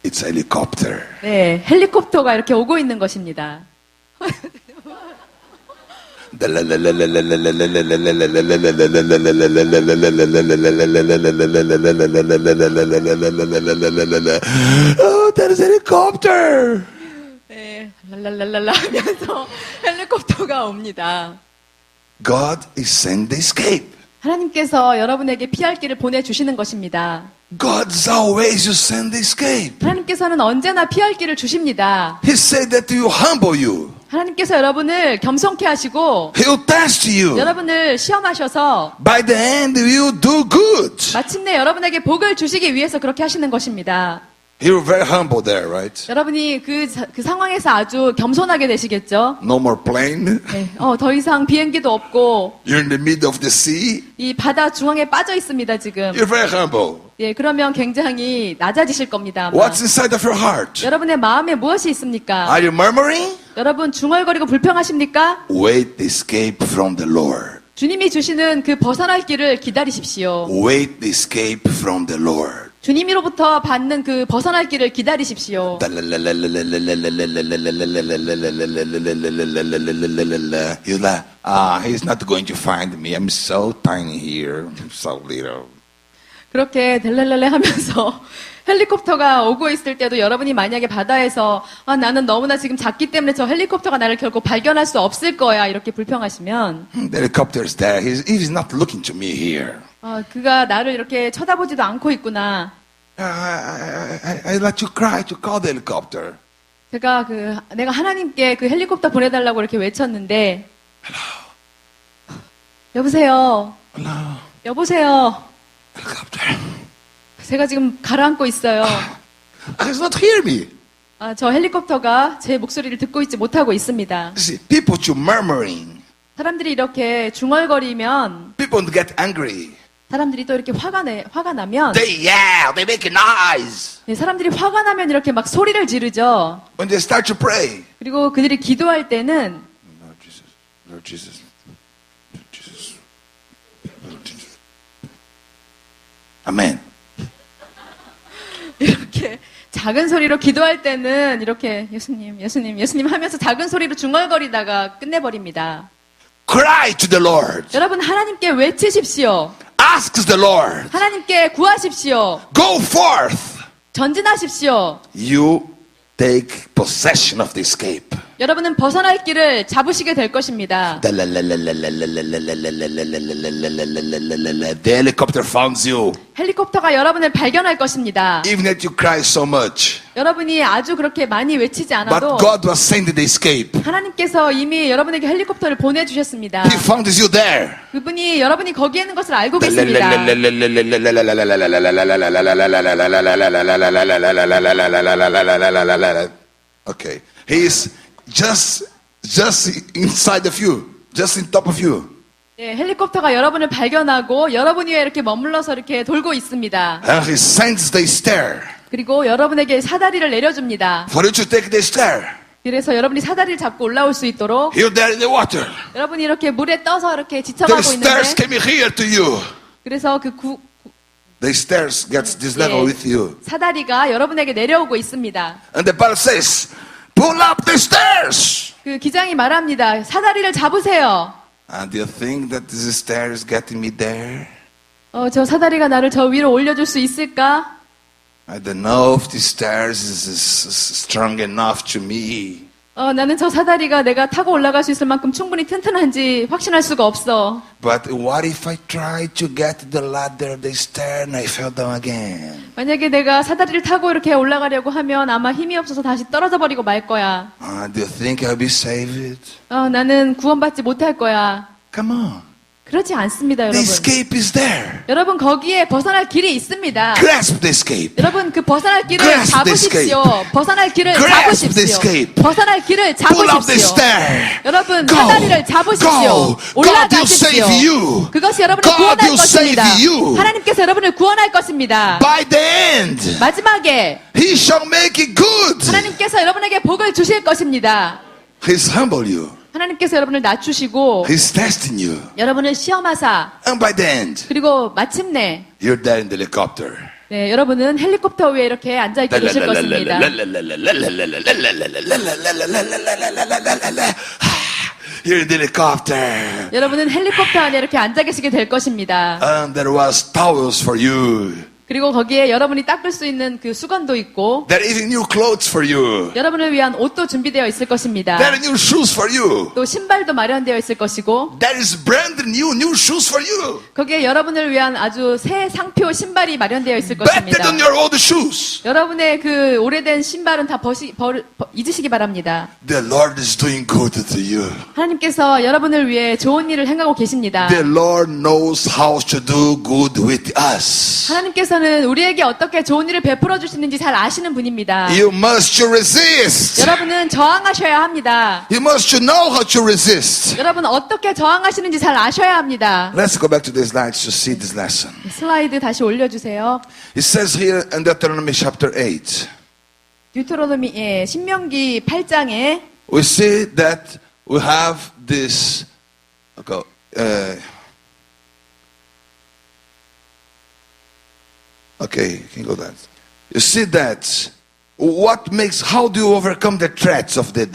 It's a helicopter. 네, 헬리콥터가 이렇게 오고 있는 것입니다. Oh, that is a helicopter. 네, 랄랄랄랄라 하면서 헬리콥터가 옵니다. God is sending the escape. 하나님께서 여러분에게 피할 길을 보내주시는 것입니다. God's always you send the escape. 하나님께서는 언제나 피할 길을 주십니다. He said that to humble you. 하나님께서 여러분을 겸손케 하시고 He'll test you. 여러분을 시험하셔서 By the end, you do good. 마침내 여러분에게 복을 주시기 위해서 그렇게 하시는 것입니다. You're very humble there, right? 여러분이 그 상황에서 아주 겸손하게 되시겠죠? No more plane. 네, 더 이상 비행기도 없고 You're in the middle of the sea. 이 바다 중앙에 빠져 있습니다 지금. You're very humble. 예, 그러면 굉장히 낮아지실 겁니다. 아마. What's inside of your heart? 여러분의 마음에 무엇이 있습니까? Are you murmuring? 여러분 중얼거리고 불평하십니까? Wait the escape from the Lord. 주님이 주시는 그 벗어날 길을 기다리십시오. Wait the escape from the Lord. 주님으로부터 받는 그 벗어날 길을 기다리십시오. You're like, he's not going to find me. I'm so tiny here. I'm so little. 그렇게 델렐렐레 하면서 헬리콥터가 오고 있을 때도 여러분이 만약에 바다에서 나는 너무나 지금 작기 때문에 저 헬리콥터가 나를 결코 발견할 수 없을 거야 이렇게 불평하시면 The helicopter is there. He's not looking to me here. 그가 나를 이렇게 쳐다보지도 않고 있구나. I let you cry to call the helicopter. 제가 내가 하나님께 그 헬리콥터 보내달라고 이렇게 외쳤는데 여보세요. Hello, 여보세요. helicopter. 제가 지금 가라앉고 있어요. It's not hear me. 저 헬리콥터가 제 목소리를 듣고 있지 못하고 있습니다. You see, people to murmuring. 사람들이 이렇게 중얼거리면 People get angry. 사람들이 또 이렇게 화가 나면 They yell. They make a noise. 네, 사람들이 화가 나면 이렇게 막 소리를 지르죠. When they start to pray. 그리고 그들이 기도할 때는 Lord Jesus. Lord Jesus. Lord Jesus. Lord Jesus. Amen. 이렇게 작은 소리로 기도할 때는 이렇게 예수님, 예수님, 예수님 하면서 작은 소리로 중얼거리다가 끝내버립니다. Cry to the Lord. 여러분 하나님께 외치십시오. Ask the Lord. 하나님께 구하십시오. Go forth. 전진하십시오. You take possession of the escape. 여러분은 벗어날 길을 잡으시게 될 것입니다. The helicopter found you. 헬리콥터가 여러분을 발견할 것입니다. Even if you cry so much. 여러분이 아주 그렇게 많이 외치지 But 않아도 God was sending the escape. 하나님께서 이미 여러분에게 헬리콥터를 보내주셨습니다. He found you there. 그분이 여러분이 거기에 있는 것을 알고 계십니다. Okay. He's just inside of you. Just in top of you. 네, 헬리콥터가 여러분을 발견하고 여러분 위에 이렇게 머물러서 이렇게 돌고 있습니다. And he sends the stair 그리고 여러분에게 사다리를 내려줍니다. for you to take the stair. 그래서 여러분이 사다리를 잡고 올라올 수 있도록 You're there in the water. 여러분이 이렇게 물에 떠서 이렇게 The 지쳐가고 stairs 있는데 came here to you. 그래서 그 The stairs gets this level with you. 사다리가 여러분에게 내려오고 있습니다. And the Bible says, pull up the stairs. 그 기장이 말합니다. 사다리를 잡으세요. And do you think that this stair is getting me there? 저 사다리가 나를 저 위로 올려줄 수 있을까? I don't know if the stairs is strong enough to me. 나는 저 사다리가 내가 타고 올라갈 수 있을 만큼 충분히 튼튼한지 확신할 수가 없어. But what if I try to get the ladder, the stair, and I fell down again? 만약에 내가 사다리를 타고 이렇게 올라가려고 하면 아마 힘이 없어서 다시 떨어져 버리고 말 거야. Do you think I'll be saved? 나는 구원받지 못할 거야. Come on. 그렇지 않습니다, The 여러분. escape is there. 여러분 거기에 벗어날 길이 있습니다. Grasp the escape. 여러분 그 벗어날 길을 Grasp the 잡으십시오. escape. 벗어날 길을 Grasp the 잡으십시오. escape. 벗어날 길을 Pull up the 잡으십시오. stair. 여러분 Go. 사다리를 잡으십시오. Go. God 올라가십시오. will save you. 그것이 여러분을 God 구원할 will save 것입니다. you. 하나님께서 여러분을 구원할 것입니다. By the end, 마지막에 He shall make it good. 하나님께서 여러분에게 복을 주실 것입니다. He's humble you. 하나님께서 여러분을 낮추시고 He's testing you. 여러분을 시험하사 And by the end, 그리고 마침내 you're there in the helicopter. 네, 여러분은 헬리콥터 위에 이렇게 앉아있게 되실 것입니다. You're in the helicopter. 여러분은 헬리콥터 안에 이렇게 앉아 계시게 될 것입니다. And there was towels for you. 그리고 거기에 여러분이 닦을 수 있는 그 수건도 있고 There is new clothes for you. 여러분을 위한 옷도 준비되어 있을 것입니다. There are new shoes for you. 또 신발도 마련되어 있을 것이고 There is brand new shoes for you. 거기에 여러분을 위한 아주 새 상표 신발이 마련되어 있을 Better 것입니다. than your old shoes. 여러분의 그 오래된 신발은 다 잊으시기 바랍니다. The Lord is doing good to you. 하나님께서 여러분을 위해 좋은 일을 행하고 계십니다. The Lord knows how to do good with us. 하나님께서는 우리에게 어떻게 좋은 일을 베풀어 주시는지 잘 아시는 분입니다. You must resist. 여러분은 저항하셔야 합니다. You must know how to resist. 여러분 어떻게 저항하시는지 잘 아셔야 합니다. Let's go back to the slides to see this lesson. 슬라이드 다시 올려주세요. It says here in Deuteronomy chapter 8, 뉴트로노미 신명기 8장에 we see that we have this. Okay, you can go that. You see that how do you overcome the threats of the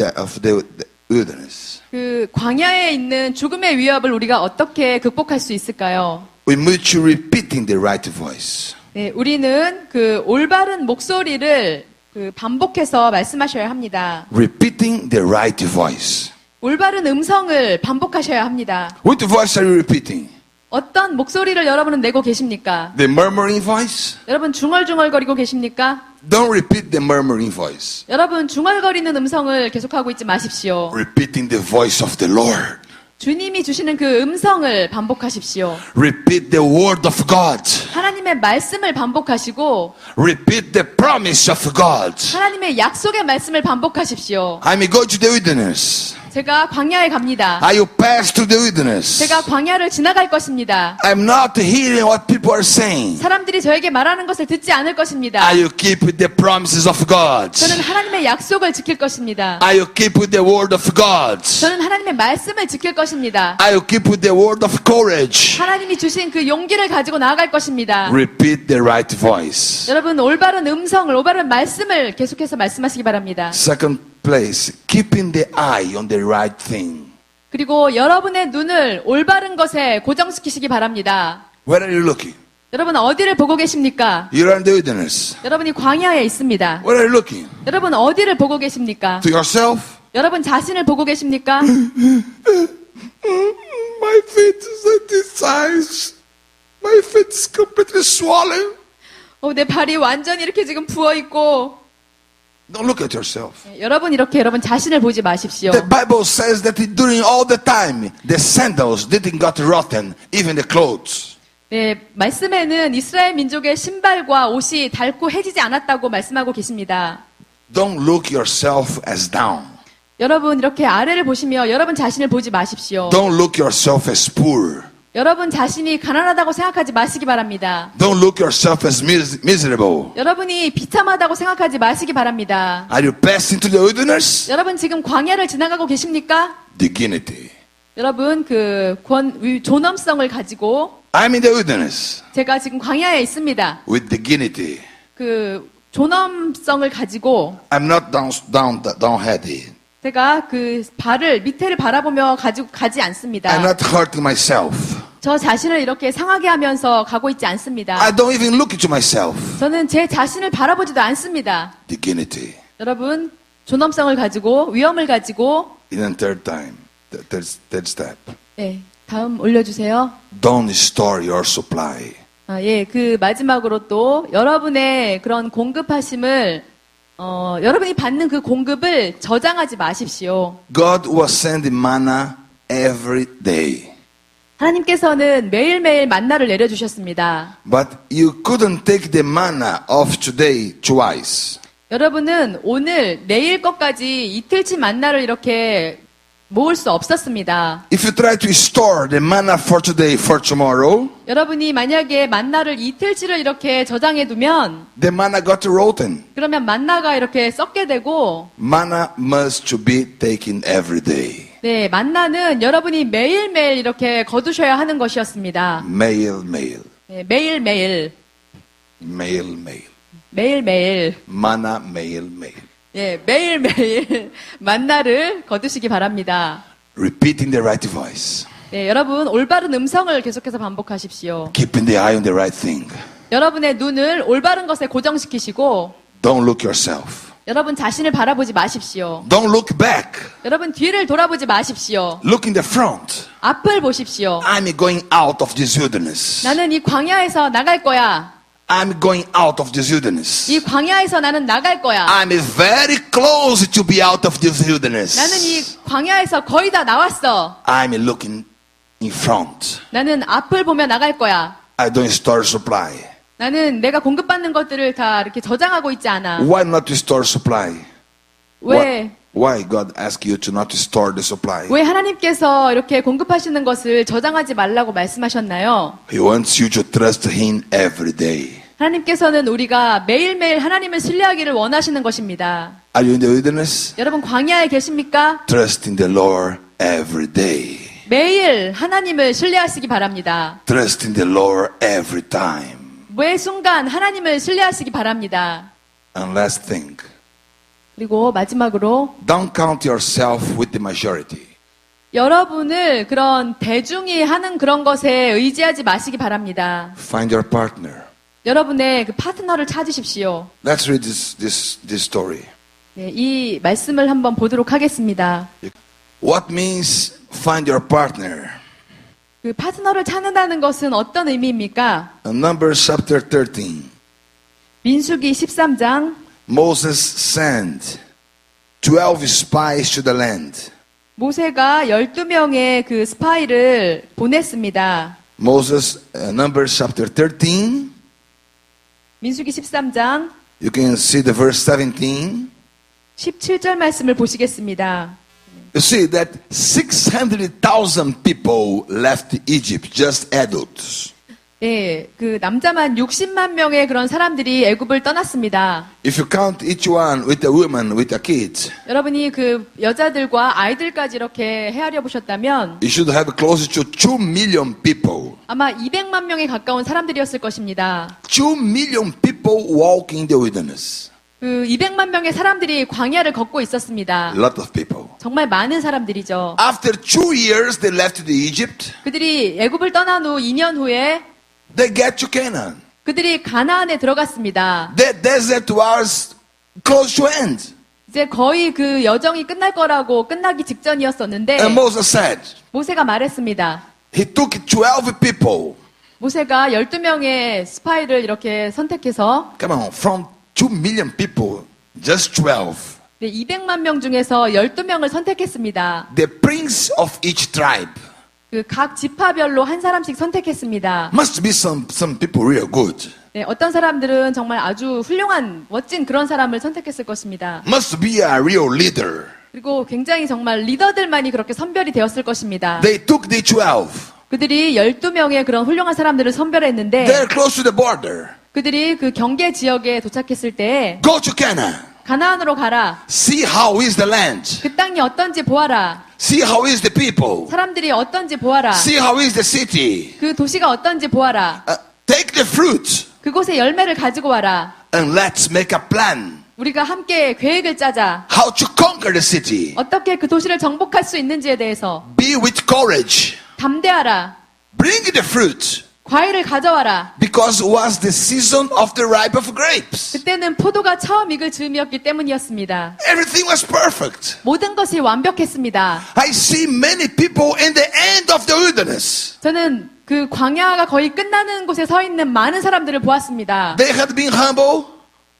wilderness? 그 광야에 있는 죽음의 위협을 우리가 어떻게 극복할 수 있을까요? We need you repeating the right voice. 네, 우리는 그 올바른 목소리를 그 반복해서 말씀하셔야 합니다. Repeating the right voice. 올바른 음성을 반복하셔야 합니다. What voice are you repeating? 어떤 목소리를 여러분은 내고 계십니까? The murmuring voice? 여러분 중얼중얼거리고 계십니까? Don't repeat the murmuring voice. 여러분 중얼거리는 음성을 계속하고 있지 마십시오. Repeating the voice of the Lord. 주님이 주시는 그 음성을 반복하십시오. Repeat the word of God. 하나님의 말씀을 반복하시고 Repeat the promise of God. 하나님의 약속의 말씀을 반복하십시오. I'm going to the wilderness. 제가 광야에 갑니다. I will pass through the wilderness. 제가 광야를 지나갈 것입니다. I'm not hearing what people are saying. 사람들이 저에게 말하는 것을 듣지 않을 것입니다. I will keep the promises of God. 저는 하나님의 약속을 지킬 것입니다. I will keep the word of God. 저는 하나님의 말씀을 지킬 것입니다. I will keep the word of courage. 하나님이 주신 그 용기를 가지고 나아갈 것입니다. Repeat the right voice. 여러분 올바른 음성을 올바른 말씀을 계속해서 말씀하시기 바랍니다. Second place, keeping the eye on the right thing. 그리고 여러분의 눈을 올바른 것에 고정시키시기 바랍니다. Where are you looking? 여러분 어디를 보고 계십니까? You are in the wilderness. 여러분이 광야에 있습니다. Where are you looking? 여러분 어디를 보고 계십니까? To yourself? 여러분 자신을 보고 계십니까? My feet is at this size. My feet is completely swollen. 내 발이 완전히 이렇게 지금 부어 있고 Don't look at yourself. 여러분 이렇게 여러분 자신을 보지 마십시오. The Bible says that during all the time, the sandals didn't got rotten, even the clothes. 네, 말씀에는 이스라엘 민족의 신발과 옷이 닳고 해지지 않았다고 말씀하고 계십니다. Don't look yourself as down. 여러분 이렇게 아래를 보시며 여러분 자신을 보지 마십시오. Don't look yourself as poor. 여러분 자신이 가난하다고 생각하지 마시기 바랍니다. Don't look yourself as miserable. 여러분이 비참하다고 생각하지 마시기 바랍니다. Are you passing through the wilderness? 여러분 지금 광야를 지나가고 계십니까? Dignity. 여러분 그 존엄성을 가지고 I'm in the wilderness 제가 지금 광야에 있습니다. with dignity. 그 존엄성을 가지고 I'm not downheaded. 제가 그 발을 밑에를 바라보며 가지고 가지 않습니다. I'm not hurting myself. 저 자신을 이렇게 상하게 하면서 가고 있지 않습니다. I don't even look into myself. 저는 제 자신을 바라보지도 않습니다. Dignity. 여러분 존엄성을 가지고 위엄을 가지고 And then third step. 네, 다음 올려주세요. Don't store your supply. 그 마지막으로 또 여러분의 그런 공급하심을 여러분이 받는 그 공급을 저장하지 마십시오. God was sending manna every day. 하나님께서는 매일매일 만나를 내려주셨습니다. But you couldn't take the manna of today twice. 여러분은 오늘 내일 것까지 이틀치 만나를 이렇게 모을 수 없었습니다. If you try to store the manna for today for tomorrow, 여러분이 만약에 만나를 이틀치를 이렇게 저장해 두면 the manna got rotten. 그러면 만나가 이렇게 썩게 되고 Manna must to be taken every day. 네, 만나는 여러분이 매일매일 이렇게 거두셔야 하는 것이었습니다. Mail. 네, 매일매일 매일매일 Manna, mail. 예, 매일매일 만나를 거두시기 바랍니다. Repeating the right voice. 네, 여러분 올바른 음성을 계속해서 반복하십시오. Keeping the eye on the right thing. 여러분의 눈을 올바른 것에 고정시키시고 Don't look yourself. 여러분 자신을 바라보지 마십시오. Don't look back. 여러분 뒤를 돌아보지 마십시오. Look in the front. 앞을 보십시오. I'm going out of this wilderness. 나는 이 광야에서 나갈 거야. I'm going out of this wilderness. 이 광야에서 나는 나갈 거야. I'm very close to be out of this wilderness. 나는 이 광야에서 거의 다 나왔어. I'm looking in front. 나는 앞을 보며 나갈 거야. I don't store supply. 나는 내가 공급받는 것들을 다 이렇게 저장하고 있지 않아. Why not to store supply? 왜 Why God ask you to not to store the supply? 왜 하나님께서 이렇게 공급하시는 것을 저장하지 말라고 말씀하셨나요? He wants you to trust Him every day. 하나님께서는 우리가 매일매일 하나님을 신뢰하기를 원하시는 것입니다. Are you in the wilderness? 여러분 광야에 계십니까? Trust in the Lord every day. 매일 하나님을 신뢰하시기 바랍니다. Trust in the Lord every time. 매 순간 하나님을 신뢰하시기 바랍니다. And last thing, 그리고 마지막으로 don't count yourself with the majority. 여러분을 그런 대중이 하는 그런 것에 의지하지 마시기 바랍니다. Find your partner. 여러분의 그 파트너를 찾으십시오. Let's read this story. 네, 이 말씀을 한번 보도록 하겠습니다. What means find your partner? 그 파트너를 찾는다는 것은 어떤 의미입니까? Numbers chapter 13. 민수기 13장 Moses sent 12 spies to the land. 모세가 12명의 그 스파이를 보냈습니다. Moses, Numbers chapter 13. 민수기 13장 You can see the verse 17. 17절 말씀을 보시겠습니다. You see that 600,000 people left Egypt, just adults. 네, 그 남자만 60만 명의 그런 사람들이 애굽을 떠났습니다. If you count each one with a woman, with a kid, 여러분이 그 여자들과 아이들까지 이렇게 헤아려 보셨다면 you should have close to 2 million people. 아마 200만 명에 가까운 사람들이었을 것입니다. 2 million people walking in the wilderness. 그 200만 명의 사람들이 광야를 걷고 있었습니다. A lot of people. 정말 많은 사람들이죠. After 2 years, they left the Egypt. 그들이 애굽을 떠난 후 2년 후에 They get to Canaan. 그들이 가나안에 들어갔습니다. The desert was close to end. 이제 거의 그 여정이 끝날 거라고 끝나기 직전이었었는데 And Moses said, 모세가 말했습니다. he took 12 people. 모세가 12명의 스파이를 이렇게 선택해서 Come on, from 2 million people, just 12. 200만 명 중에서 12명을 선택했습니다. The prince of each tribe. 그 각 지파별로 한 사람씩 선택했습니다. Must be some people real good. 네, 어떤 사람들은 정말 아주 훌륭한 멋진 그런 사람을 선택했을 것입니다. Must be a real leader. 그리고 굉장히 정말 리더들만이 그렇게 선별이 되었을 것입니다. They took the 12. 그들이 12명의 그런 훌륭한 사람들을 선별했는데 They're close to the border. 그들이 그 경계 지역에 도착했을 때 Go to Canaan. 가나안으로 가라. See how is the land. 그 땅이 어떤지 보아라. See how is the people. 사람들이 어떤지 보아라. See how is the city. 그 도시가 어떤지 보아라. Take the fruit 그곳의 열매를 가지고 와라. and let's make a plan. 우리가 함께 계획을 짜자. How to conquer the city. 어떻게 그 도시를 정복할 수 있는지에 대해서 Be with courage. 담대하라. Bring the fruit. 과일을 가져와라. Because it was the season of the ripe of grapes. 그때는 포도가 처음 익을 즈음이었기 때문이었습니다. Everything was perfect. 모든 것이 완벽했습니다. I see many people in the end of the wilderness. 저는 그 광야가 거의 끝나는 곳에 서 있는 많은 사람들을 보았습니다. They had been humble.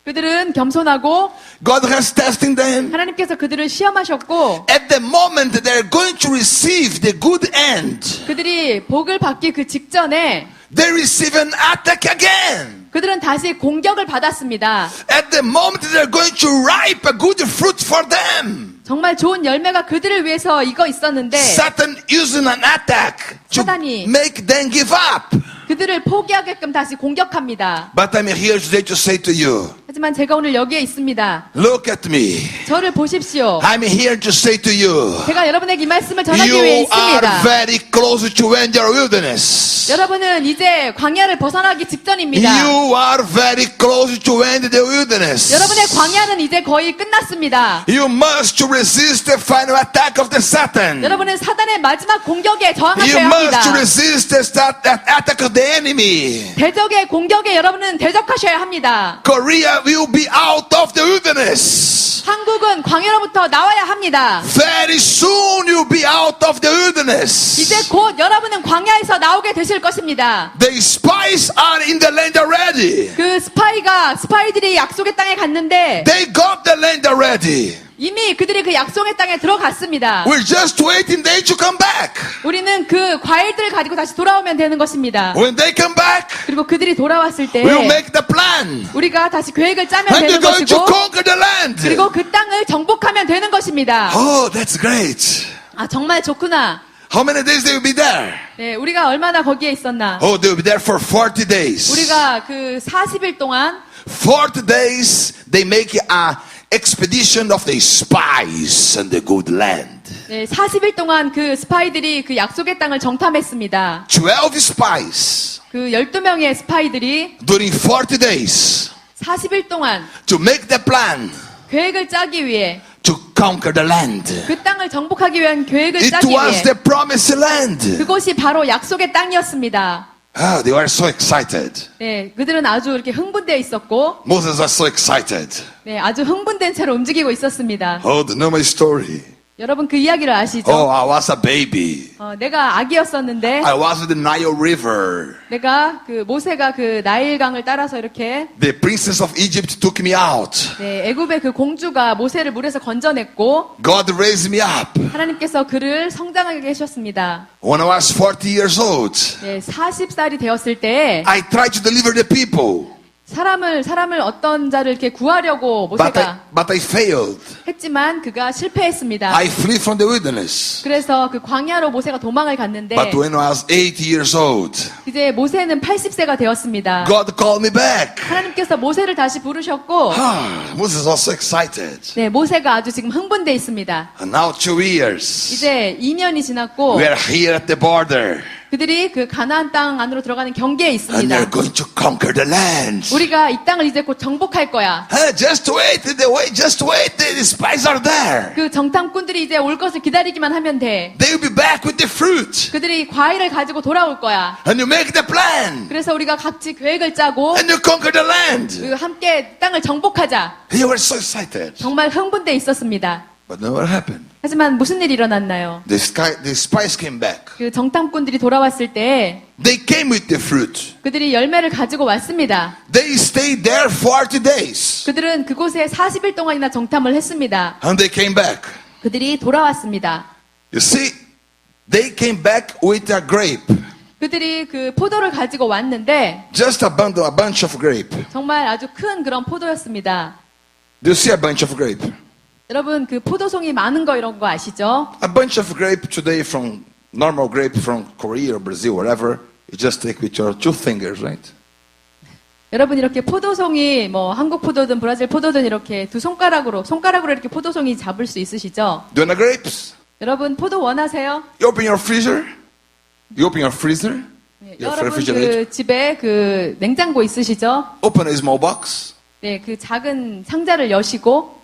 그들은 겸손하고 God has tested them. 하나님께서 그들을 시험하셨고 At the moment they're going to receive the good end, 그들이 복을 받기 그 직전에 they receive an attack again. 그들은 다시 공격을 받았습니다. At the moment they're going to ripe a good fruit for them, 정말 좋은 열매가 그들을 위해서 익어 있었는데 Satan using an attack to 사단이 make them give up. 그들을 포기하게끔 다시 공격합니다. But I'm here today to say to you, 하지만 제가 오늘 여기에 있습니다. look at me. 저를 보십시오. I'm here to say to you, 제가 여러분에게 이 말씀을 전하기 위해 you are 있습니다. very close to end your wilderness. 여러분은 이제 광야를 벗어나기 직전입니다. You are very close to end the wilderness. 여러분의 광야는 이제 거의 끝났습니다. You must resist the final attack of the Satan. 여러분은 사단의 마지막 공격에 You 저항하셔야 must 합니다. resist the attack of the enemy. 대적의 공격에 여러분은 대적하셔야 합니다. Korea will be out of the wilderness. 한국은 광야로부터 나와야 합니다. Very soon you'll be out of the wilderness. 이제 곧 여러분은 광야에서 나오게 되실 것입니다. The spies are in the land already. 그 스파이들이 약속의 땅에 갔는데 They got the land already. 이미 그들이 그 약속의 땅에 들어갔습니다. We're just waiting they to come back. 우리는 그 과일들을 가지고 다시 돌아오면 되는 것입니다. When they come back, 그리고 그들이 돌아왔을 때 we'll make the plan. 우리가 다시 계획을 짜면 And 되는 you're going to 것이고 conquer the land. 그리고 그 땅을 정복하면 되는 것입니다. Oh, that's great. 아 정말 좋구나. How many days they will be there? 네, 우리가 얼마나 거기에 있었나. Oh, they will be there for 40 days. 우리가 그 40일 동안 40 days, they make a expedition of the spies and the good land. 네, 40일 동안 그 스파이들이 그 약속의 땅을 정탐했습니다. 12 spies 그 12명의 스파이들이 during 40 days 40일 동안 to make the plan 계획을 짜기 위해 to conquer the land. 그 땅을 정복하기 위한 계획을 It 짜기 was 위해 the promised land. 그곳이 바로 약속의 땅이었습니다. Ah, they were so excited. 네, 그들은 아주 이렇게 흥분되어 있었고 Moses was so excited. 네, 아주 흥분된 채로 움직이고 있었습니다. Oh, they know my story. 여러분 그 이야기를 아시죠? Oh, I was a baby. 내가 아기였었는데 I was in the Nile River. 내가 그 모세가 그 나일강을 따라서 이렇게 The princess of Egypt took me out. 네, 애굽의 그 공주가 모세를 물에서 건져냈고 God raised me up. 하나님께서 그를 성장하게 하셨습니다. When I was 40 years old, 네, 40살이 되었을 때 I tried to deliver the people, 사람을 어떤 자를 이렇게 구하려고 모세가 but I failed. 했지만 그가 실패했습니다. I flee from the wilderness. 그래서 그 광야로 모세가 도망을 갔는데 But when I was 80 years old, 이제 모세는 80세가 되었습니다. God called me back. 하나님께서 모세를 다시 부르셨고 Moses was so excited. 네, 모세가 아주 지금 흥분돼 있습니다. And now 2 years, 이제 2년이 지났고 we are here at the border. 그들이 그 가나안 땅 안으로 들어가는 경계에 And 있습니다. they're going to conquer the land. 우리가 이 땅을 이제 곧 정복할 거야. Just wait, just wait. The spies are there. 그 정탐꾼들이 이제 올 것을 기다리기만 하면 돼. They will be back with the fruit. 그들이 과일을 가지고 돌아올 거야. And you make the plan. 그래서 우리가 같이 계획을 짜고 And you conquer the land. 그리고 함께 땅을 정복하자. You were so excited. 정말 흥분돼 있었습니다. But then what happened? 하지만 무슨 일이 일어났나요? The spies came back. 그 정탐꾼들이 돌아왔을 때 They came with the fruit. 그들이 열매를 가지고 왔습니다. They stayed there 40 days. 그들은 그곳에 40일 동안이나 정탐을 했습니다. And they came back. 그들이 돌아왔습니다. You see, they came back with a grape. 그들이 그 포도를 가지고 왔는데 Just a bunch of grape. 정말 아주 큰 그런 포도였습니다. Do you see a bunch of grape? 여러분 그 포도송이 많은 거 이런 거 아시죠? A bunch of grape today from normal grape from Korea or Brazil, wherever, you just take with your 2 fingers, right? 여러분 이렇게 포도송이 뭐 한국 포도든 브라질 포도든 이렇게 두 손가락으로 이렇게 포도송이 잡을 수 있으시죠? Do you want grapes? 여러분 포도 원하세요? You open your freezer. You open your freezer. 네, Your 여러분 refrigerator. 그 집에 그 냉장고 있으시죠? Open a small box. 네, 그 작은 상자를 여시고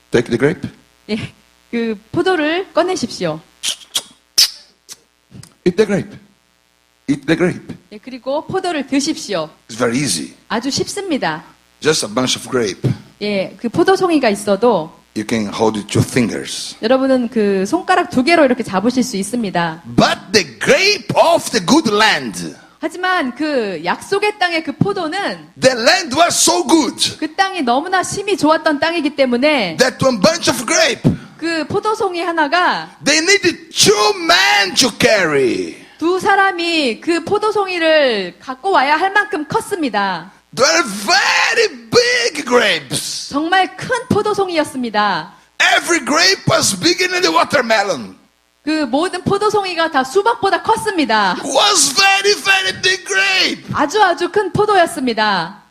Take the grape. 예, 그 포도를 꺼내십시오. Eat the grape. Eat the grape. 예, 그리고 포도를 드십시오. It's very easy. 아주 쉽습니다. Just a bunch of grape. 예, 그 포도송이가 있어도 You can hold it 2 fingers. 여러분은 그 손가락 2개로 이렇게 잡으실 수 있습니다. But the grape of the good land, 하지만 그 약속의 땅의 그 포도는 the land was so good 그 땅이 너무나 심이 좋았던 땅이기 때문에 that one bunch of grape, 그 포도송이 하나가 they needed 2 men to carry. 2 사람이 그 포도송이를 갖고 와야 할 만큼 컸습니다. They were very big grapes. 정말 큰 포도송이였습니다. Every grape was bigger than the watermelon. 그 모든 포도송이가 다 수박보다 컸습니다. Was very big grape. 아주 큰 포도였습니다.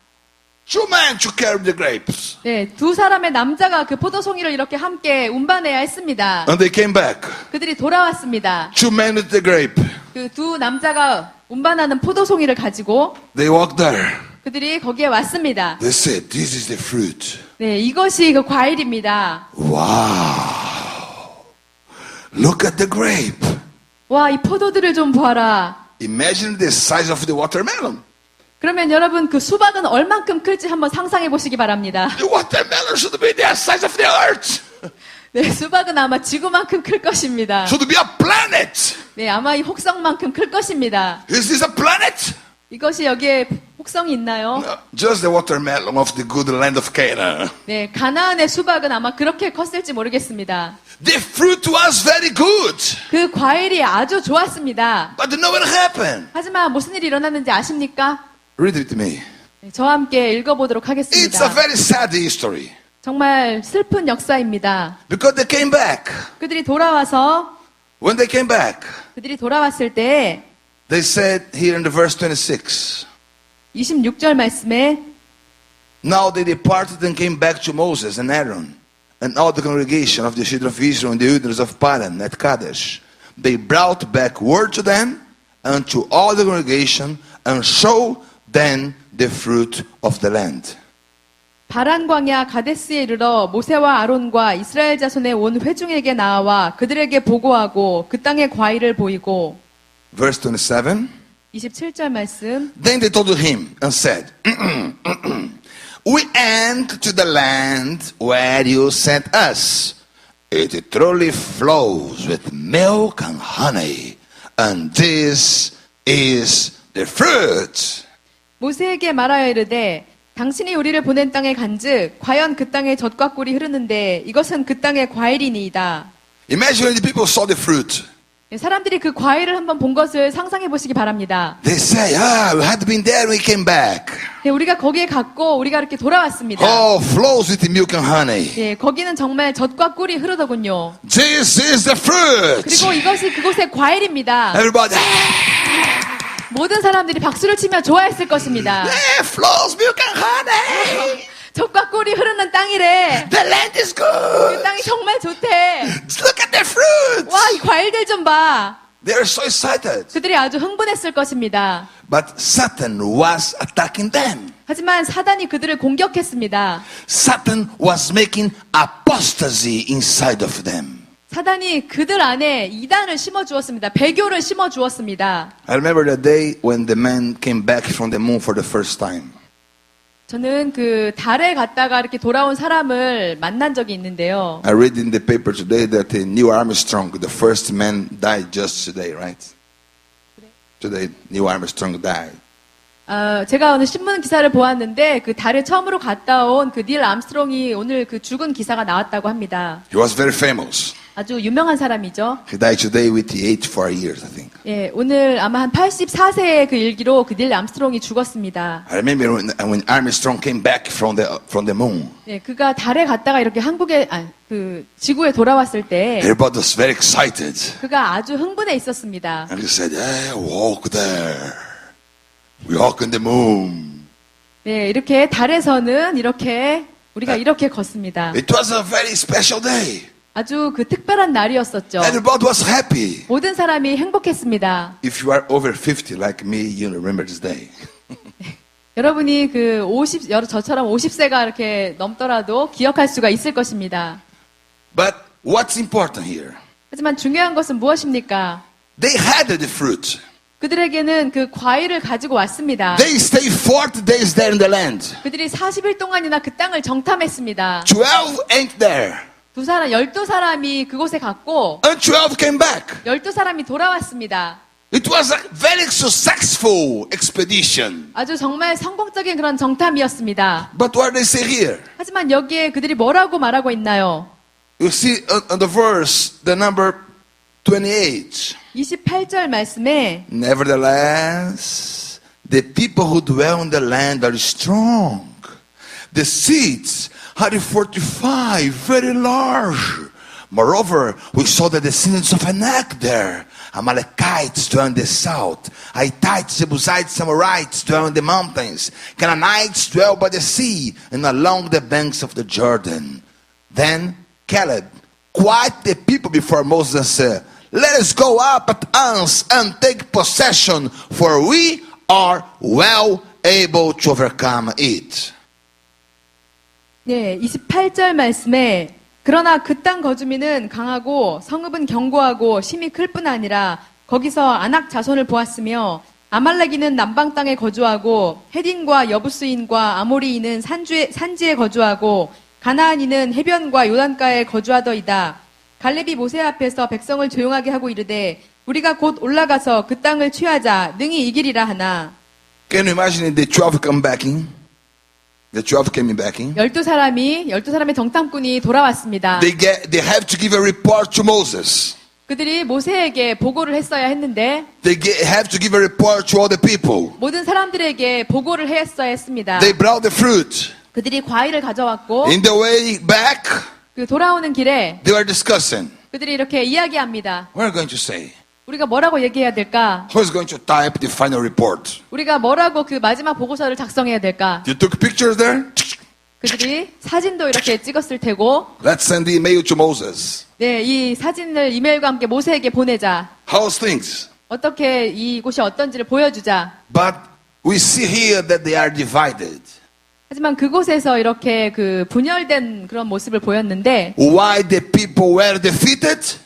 2 men to carry the grapes. 네, 2 사람의 남자가 그 포도송이를 이렇게 함께 운반해야 했습니다. And they came back. 그들이 돌아왔습니다. 2 men with the grape. 그 2 남자가 운반하는 포도송이를 가지고 They walked there. 그들이 거기에 왔습니다. They said, this is the fruit. 네, 이것이 그 과일입니다. Wow. Look at the grape. 와, 이 포도들을 좀 봐라. Imagine the size of the watermelon. 그러면 여러분 그 수박은 얼만큼 클지 한번 상상해 보시기 바랍니다. The watermelon should be the size of the earth. 네, 수박은 아마 지구만큼 클 것입니다. Should be a planet. 네, 아마 이 혹성만큼 클 것입니다. Is this a planet? 이것이 여기에 혹성이 있나요? No, just the watermelon of the good land of Canaan. 네, 가나안의 수박은 아마 그렇게 컸을지 모르겠습니다. The fruit was very good. 그 과일이 아주 좋았습니다. But you know what happened? 하지만 무슨 일이 일어났는지 아십니까? Read it with me. 네, 저와 함께 읽어보도록 It's a 하겠습니다. very sad history. 정말 슬픈 역사입니다. Because they came back. 그들이 돌아와서 When they came back, 그들이 돌아왔을 때 they said here in the verse 26, 26절 말씀에 now they departed and came back to Moses and Aaron and all the congregation of the children of Israel in the wilderness of Paran at Kadesh. They brought back word to them and to all the congregation and showed them the fruit of the land. 바란 광야 가데스에 이르러 모세와 아론과 이스라엘 자손의 온 회중에게 나와 그들에게 보고하고 그 땅의 과일을 보이고 Verse 27. 27절 말씀 Then they told him and said, we went to the land where you sent us, It truly flows with milk and honey, and this is the fruit. 모세에게 말하여 이르되 당신이 우리를 보낸 땅에 간즉 과연 그 땅에 젖과 꿀이 흐르는데 이것은 그 땅의 과일이니이다. Imagine when the people saw the fruit. 사람들이 그 과일을 한번 본 것을 상상해 보시기 바랍니다. They say, we had been there, we came back. 우리가 거기에 갔고 우리가 이렇게 돌아왔습니다. Oh, flows with milk and honey. 예, 거기는 정말 젖과 꿀이 흐르더군요. This is the fruit. 그리고 이것이 그곳의 과일입니다. Everybody, 모든 사람들이 박수를 치며 좋아했을 것입니다. flows milk and honey. 젖과 꿀이 흐르는 땅이래. The land is 그 good. 땅이 정말 좋대. Look at the fruit. 와, 이 과일들 좀 봐. They are so excited. 그들이 아주 흥분했을 것입니다. But Satan was attacking them. 하지만 사단이 그들을 공격했습니다. Satan was making apostasy inside of them. 사단이 그들 안에 이단을 심어 주었습니다. 배교를 심어 주었습니다. I remember the day when the man came back from the moon for the first time. 저는 그 달에 갔다가 이렇게 돌아온 사람을 만난 적이 있는데요. I read in the paper today that Neil Armstrong, the first man, died just today, right? Today, Neil Armstrong died. 제가 오늘 신문 기사를 보았는데 그 달에 처음으로 갔다 온 그 닐 암스트롱이 오늘 그 죽은 기사가 나왔다고 합니다. He was very famous. 아주 유명한 사람이죠. He died today with 84 years, I think. 예, 오늘 아마 한 84세의 그 일기로 그 닐 암스트롱이 죽었습니다. I remember when Armstrong came back from the moon. 예, 그가 달에 갔다가 이렇게 그 지구에 돌아왔을 때 Everybody was very excited. 그가 아주 흥분해 있었습니다. And he said, hey, walk there. We walk on the moon. 네, 이렇게 달에서는 이렇게 우리가 이렇게 걷습니다. It was a very special day. 아주 그 특별한 날이었었죠. Everybody was happy. 모든 사람이 행복했습니다. If you are over 50 like me, you remember this day. 여러분이 그 저처럼 50세가 이렇게 넘더라도 기억할 수가 있을 것입니다. But what's important here? 하지만 중요한 것은 무엇입니까? They had the fruit. 그들에게는 그 과일을 가지고 왔습니다. They stayed 40 days there in the land. 그들이 40일 동안이나 그 땅을 정탐했습니다. 12 ain't there. 12사람이 그곳에 갔고 And 12 came back. 12사람이 돌아왔습니다. It was a very successful expedition. 아주 정말 성공적인 그런 정탐이었습니다. But what they say here? 하지만 여기에 그들이 뭐라고 말하고 있나요? You see on the verse, the number 28. 28절 말씀에 Nevertheless, the people who dwell in the land are strong. The seeds are fortified, very large. Moreover, we saw the descendants of Anak there. Amalekites dwell in the south. Hittites, Jebusites, Amorites dwell in the mountains. Canaanites dwell by the sea and along the banks of the Jordan. Then Caleb quieted the people before Moses and said, let us go up at once and take possession, for we are well able to overcome it. 네, 28절 말씀에 그러나 그 땅 거주민은 강하고 성읍은 견고하고 심이 클 뿐 아니라 거기서 아낙 자손을 보았으며 아말렉인은 남방 땅에 거주하고 헤딘과 여부스인과 아모리인은 산지에 거주하고 가나안인은 해변과 요단가에 거주하더이다. 갈렙이 모세 앞에서 백성을 조용하게 하고 이르되 우리가 곧 올라가서 그 땅을 취하자 능히 이기리라 하나. Can you imagine the 12 come back in? The 12 came back in. 12사람의 정탐꾼이 돌아왔습니다. They have to give a report to Moses. 그들이 모세에게 보고를 했어야 했는데 Have to give a report to all the people. 모든 사람들에게 보고를 했어야 했습니다. They brought the fruit. 그들이 과일을 가져왔고 In the way back, 그 돌아오는 길에 they were discussing. 그들이 이렇게 이야기합니다. What are we going to say? 우리가 뭐라고 얘기해야 될까? Who's going to type the final report? 우리가 뭐라고 그 마지막 보고서를 작성해야 될까? You took pictures there? 그들이 사진도 이렇게 찍었을 테고 Let's send the email to Moses. 네, 이 사진을 이메일과 함께 모세에게 보내자. How's things? 어떻게 이곳이 어떤지를 보여주자. But we see here that they are divided. 하지만 그곳에서 이렇게 그 분열된 그런 모습을 보였는데 Why the people were defeated?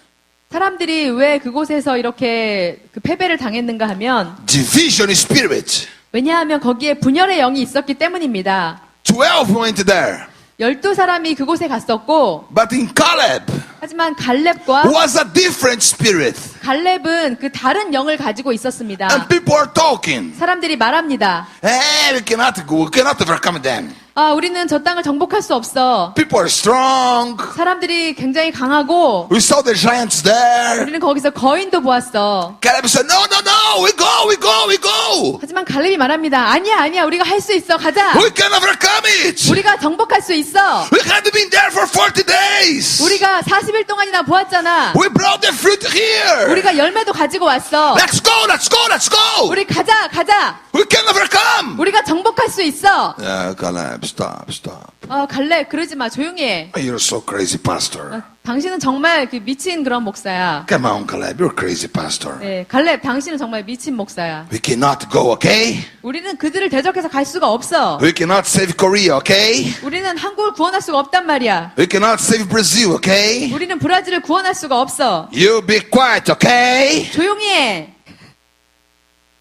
사람들이 왜 그곳에서 이렇게 그 패배를 당했는가 하면 Division spirit. 왜냐하면 거기에 분열의 영이 있었기 때문입니다. 12 went there. 12사람이 그곳에 갔었고, But in Caleb 하지만 갈렙과 was a different spirit. 갈렙은 그 다른 영을 가지고 있었습니다. And people are talking. 사람들이 말합니다. Hey, we cannot go, we cannot overcome them. 아, 우리는 저 땅을 정복할 수 없어. People are strong. 사람들이 굉장히 강하고, We saw the giants there. 우리는 거기서 거인도 보았어. Caleb said, no, no, no, we go, we go, we go. 하지만 갈렙이 말합니다. 아니야, 아니야, 우리가 할 수 있어. 가자. We can overcome it. 우리가 정복할 수 있어. We had been there for 40 days. 우리가 40일 동안이나 보았잖아. We brought the fruit here. 우리가 열매도 가지고 왔어. Let's go, let's go, let's go. 우리 가자, 가자. We can overcome. 우리가 정복할 수 있어. Yeah, Caleb, stop, stop. 갈렙, 그러지 마. 조용히 해. You're so crazy, pastor. 당신은 정말 그 미친 그런 목사야. Come on, Caleb, you're crazy, pastor. 네, 갈렙, 당신은 정말 미친 목사야. We cannot go, okay? 우리는 그들을 대적해서 갈 수가 없어. We cannot save Korea, okay? 우리는 한국을 구원할 수가 없단 말이야. We cannot save Brazil, okay? 우리는 브라질을 구원할 수가 없어. You be quiet, okay? 조용히 해.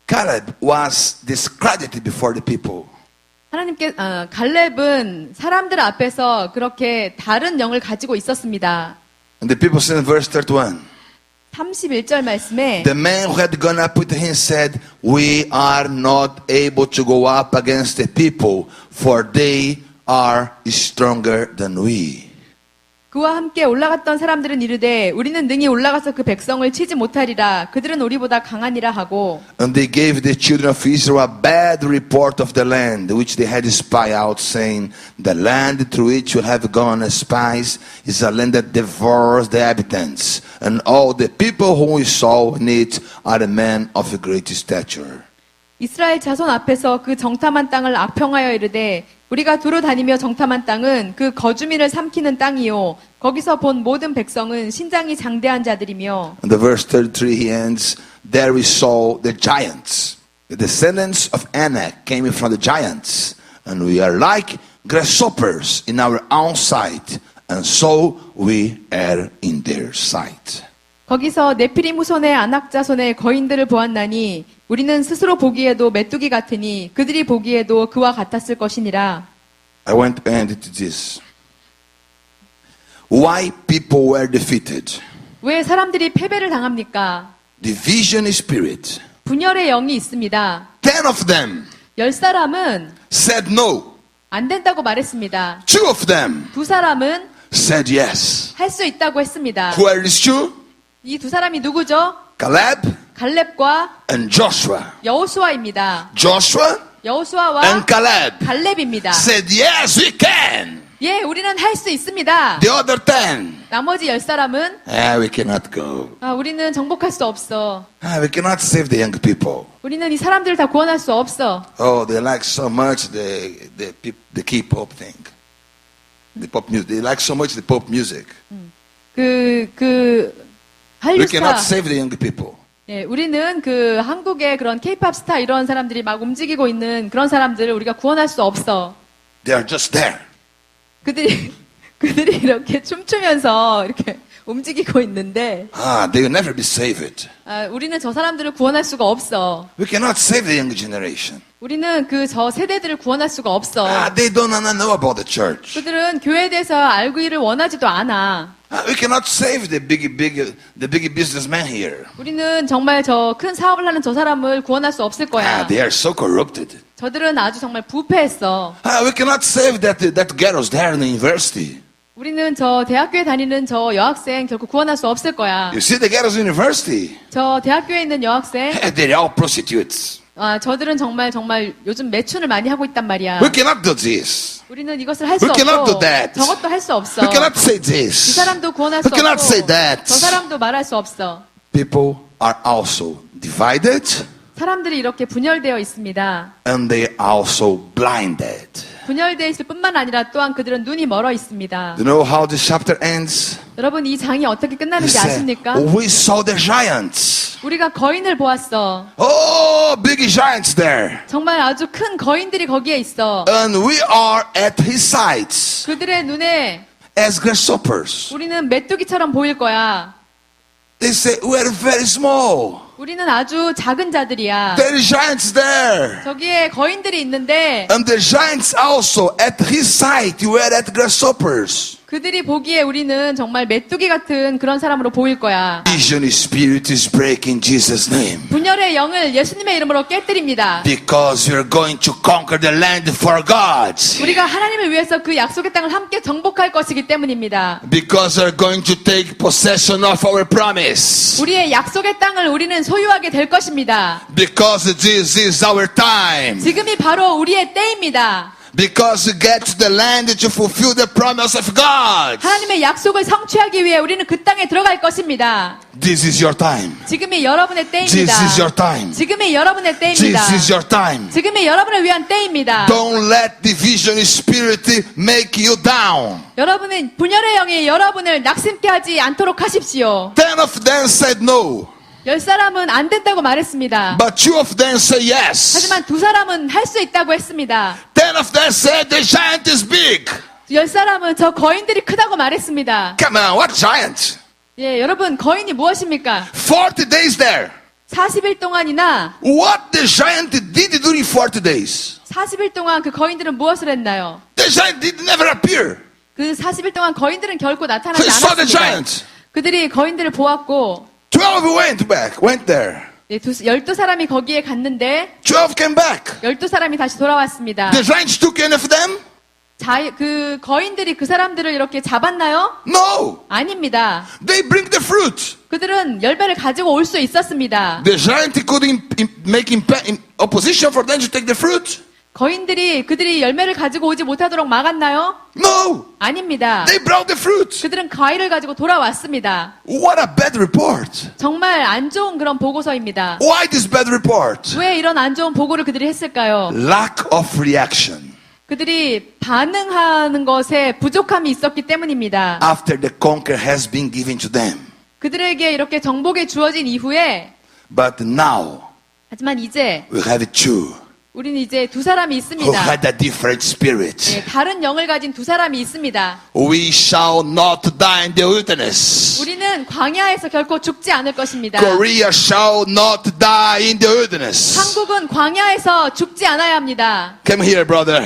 Caleb was discredited before the people. 갈렙은 사람들 앞에서 그렇게 다른 영을 가지고 있었습니다. And the people said in verse 31, 31절 말씀에 the man who had gone up with him said, we are not able to go up against the people, for they are stronger than we. 그와 함께 올라갔던 사람들은 이르되 우리는 능히 올라가서 그 백성을 치지 못하리라. 그들은 우리보다 강하니라 하고 And they gave the children of Israel a bad report of the land which they had spied out, saying, the land through which you have gone as spies is a land that devours the inhabitants, and all the people whom we saw in it are men of great stature. 이스라엘 자손 앞에서 그 정탐한 땅을 악평하여 이르되 우리가 두루 다니며 정탐한 땅은 그 거주민을 삼키는 땅이요 거기서 본 모든 백성은 신장이 장대한 자들이며 And the verse 33 he ends, there we saw the giants. The descendants of Anak came from the giants, and we are like grasshoppers in our own sight, and so we are in their sight. 거기서 네피림 후손의 아낙 자손의 거인들을 보았나니 우리는 스스로 보기에도 메뚜기 같으니 그들이 보기에도 그와 같았을 것이니라. I want to end to this. Why people were defeated? 왜 사람들이 패배를 당합니까? Division spirit. 분열의 영이 있습니다. 10 of them 10사람은 said no. 안 된다고 말했습니다. 2 of them 2사람은 said yes. 할 수 있다고 했습니다. Who are these 2? 이 2사람이 누구죠? Caleb 갈렙과 and Joshua. 여호수아입니다. Joshua 여호수아와 and Caleb 갈렙입니다. said yes, we can. 예, 우리는 할 수 있습니다. The other 10, 나머지 10사람은 we cannot go. 우리는 정복할 수 없어. We cannot save the young people. 우리는 이 사람들을 다 구원할 수 없어. Oh, they like so much the K-pop thing. The pop music. They like so much the pop music. We 한류 cannot 스타. save the young people. 예, 우리는 그 한국의 그런 K-팝 스타 이런 사람들이 막 움직이고 있는 그런 사람들을 우리가 구원할 수 없어. They are just there. 그들이 이렇게 춤추면서 이렇게 움직이고 있는데, They will never be saved. 우리는 저 사람들을 구원할 수가 없어. We cannot save the young generation. 우리는 저 세대들을 구원할 수가 없어. They don't know about the church. 그들은 교회에 대해서 알기를 원하지도 않아. We cannot save the big businessman here. 우리는 정말 저 큰 사업을 하는 저 사람을 구원할 수 없을 거야. They are so corrupted. 저들은 아주 정말 부패했어. We cannot save that girls there in the university. 우리는 저 대학교에 다니는 저 여학생 결코 구원할 수 없을 거야. You see the girls in university? 저 대학교에 있는 여학생, They're all prostitutes. 저들은 정말 요즘 매춘을 많이 하고 있단 말이야. We cannot do this. 우리는 이것을 할 수 We cannot 없고 do that. 저것도 할 수 없어. We cannot say 이 this. 사람도 구원할 수 We cannot say 없고 that. 저 사람도 말할 수 없어. People are also divided 사람들이 이렇게 분열되어 있습니다. and they are also blinded. 분열되어 있을 뿐만 아니라 또한 그들은 눈이 멀어 있습니다. You know how this chapter ends? 여러분 이 장이 어떻게 He 끝나는지 said, 아십니까? we saw the giants. 우리가 거인을 보았어. Oh, big giants there. 정말 아주 큰 거인들이 거기에 있어. And we are at his sides 그들의 눈에 as grasshoppers. 우리는 메뚜기처럼 보일 거야. They say, we are very small. 우리는 아주 작은 자들이야. There are giants there. 저기에 거인들이 있는데 And the giants also, at his sight, were at grasshoppers. 그들이 보기에 우리는 정말 메뚜기 같은 그런 사람으로 보일 거야. Vision spirit is breaking in Jesus' name. 분열의 영을 예수님의 이름으로 깨뜨립니다. Because we are going to conquer the land for God. 우리가 하나님을 위해서 그 약속의 땅을 함께 정복할 것이기 때문입니다. Because we are going to take possession of our promise. 우리의 약속의 땅을 우리는 소유하게 될 것입니다. Because this is our time. 지금이 바로 우리의 때입니다. Because we get to the land to fulfill the promise of God. 하나님의 약속을 성취하기 위해 우리는 그 땅에 들어갈 것입니다. This is your time. 지금이 여러분의 때입니다. This is your time. 지금이 여러분의 때입니다. This is your time. 지금이 여러분을 위한 때입니다. Don't let division spirit make you down. 여러분은 분열의 영이 여러분을 낙심케 하지 않도록 하십시오. 10 of them said no. 10사람은 안 된다고 말했습니다. But 2 of them say yes. 하지만 2사람은 할 수 있다고 했습니다. 10 of them said the giant is big. 10사람은 저 거인들이 크다고 말했습니다. Come on, what giant? 예, 여러분 거인이 무엇입니까? 40 days there. 40일 동안이나 What the giant did during 40 days? 40일 동안 그 거인들은 무엇을 했나요? The giant did never appear. 그 40일 동안 거인들은 결코 나타나지 He saw the 않았습니다. giant. 그들이 거인들을 보았고 12 went there. 12사람이 거기에 갔는데 12 came back. 12사람이 다시 돌아왔습니다. The giants took any of them? 그 거인들이 그 사람들을 이렇게 잡았나요? No. 아닙니다. They bring the fruit. 그들은 열매를 가지고 올 수 있었습니다. The giant couldn't make opposition for them to take the fruit. 거인들이 그들이 열매를 가지고 오지 못하도록 막았나요? No. 아닙니다. They brought the fruit. 그들은 과일을 가지고 돌아왔습니다. What a bad report. 정말 안 좋은 그런 보고서입니다. Why this bad report? 왜 이런 안 좋은 보고를 그들이 했을까요? Lack of reaction. 그들이 반응하는 것에 부족함이 있었기 때문입니다. After the conquer has been given to them. 그들에게 이렇게 정복이 주어진 이후에 But now 하지만 이제 we have 2 우리는 이제 2사람이 who 있습니다. had a different spirit. 예, 다른 영을 가진 2사람이 있습니다. We shall not die in the wilderness. 우리는 광야에서 결코 죽지 않을 것입니다. Korea shall not die in the wilderness. 한국은 광야에서 죽지 않아야 합니다. Come here, brother.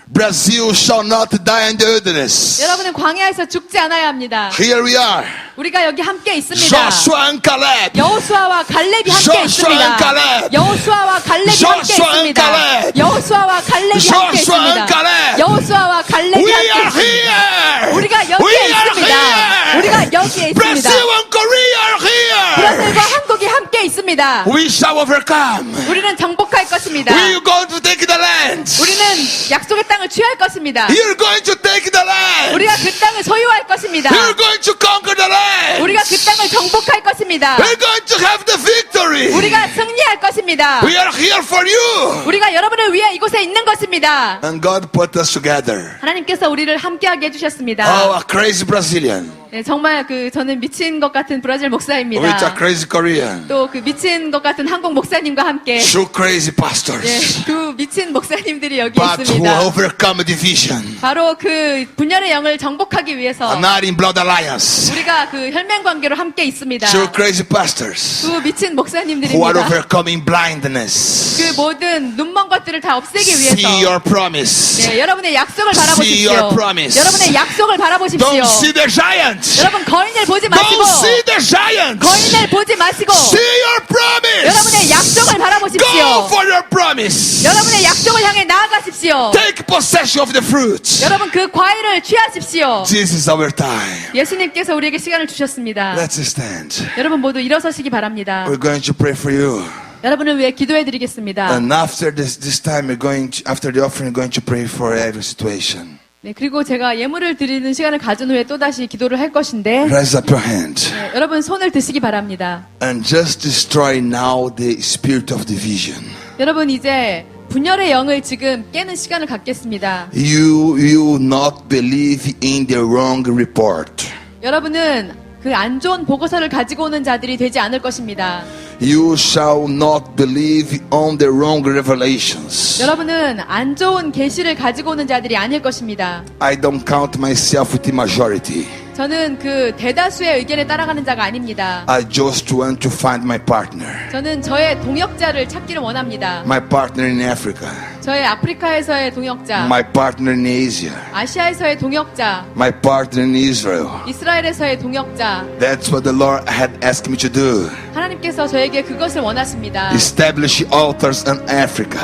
Brazil shall not die in the wilderness. 여러분은 광야에서 죽지 않아야 합니다. Here we are. 우리가 여기 함께 있습니다. Joshua and Caleb. 여호수아와 갈렙이 함께 Joshua 있습니다. and Caleb. 여호수아와 갈렙이 함께 Joshua and 있습니다. Caleb. 여호수아와 갈렙이 함께 Joshua and 있습니다. Caleb. 여호수아와 갈렙이 We 함께 are 있습니다. here. 우리가 We 여기에 are 있습니다. here. 우리가 여기에 있습니다. Brazil and Korea are here. 브라질과 한국이 함께 있습니다. We shall overcome. 우리는 정복할 것입니다. We are going to take the land. 우리는 약속의 땅을 취할 것입니다. You're going to take the land. 우리가 그 땅을 소유할 것입니다. You're going to conquer the land. 우리가 그 땅을 정복할 것입니다. We're going to have the victory. 우리가 승리할 것입니다. We are here for you. 우리가 여러분을 위해 이곳에 있는 것입니다. And God put us together. 하나님께서 우리를 함께하게 해주셨습니다. Oh, a crazy Brazilian. 네, 정말 저는 미친 것 같은 브라질 With a 목사입니다. crazy Korean. 또 그 미친 것 같은 한국 목사님과 함께 2 crazy pastors. 네, 두 미친 목사님들이 여기 But who 있습니다. overcome division. 바로 그 분열의 영을 정복하기 위해서 Not in blood alliance. 우리가 그 혈맹 관계로 함께 있습니다. 2 crazy pastors. 두 미친 Who are 목사님들입니다. overcoming blindness. 그 모든 눈먼 것들을 다 없애기 See 위해서 your promise. 네, 여러분의 약속을 See 바라보십시오. your promise. 여러분의 약속을 바라보십시오. Don't see the giant. 여러분 거인을 보지 마시고 Don't see the giant. 거인을 보지 마시고 See your promise. 여러분의 약속을 바라보십시오. Go for your promise. 여러분의 약속을 향해 나아가십시오. Take possession of the fruit. 여러분 그 과일을 취하십시오. This is our time. 예수님께서 우리에게 시간을 주셨습니다. Let's stand. 여러분 모두 일어서시기 바랍니다. We're going to pray for you. 여러분을 위해 기도해 드리겠습니다. And after this time, after the offering, we're going to pray for every situation. 네, 그리고 제가 예물을 드리는 시간을 가진 후에 또다시 기도를 할 것인데 Raise up your hand. 네, 여러분 손을 드시기 바랍니다. And just destroy now the spirit of division. 여러분 이제 분열의 영을 지금 깨는 시간을 갖겠습니다. You will not believe in the wrong report. 여러분은 그 안 좋은 보고서를 가지고 오는 자들이 되지 않을 것입니다. You shall not believe on the wrong revelations. 여러분은 안 좋은 계시를 가지고 오는 자들이 아닐 것입니다. I don't count myself with the majority. 저는 그 대다수의 의견에 따라가는 자가 아닙니다. I just want to find my partner. 저는 저의 동역자를 찾기를 원합니다. My partner in Africa. 저의 아프리카에서의 동역자, My partner in Asia. 아시아에서의 동역자, My partner in Israel. 이스라엘에서의 동역자. That's what the Lord had asked me to do. 하나님께서 저에게 그것을 원하십니다. Establish altars in Africa.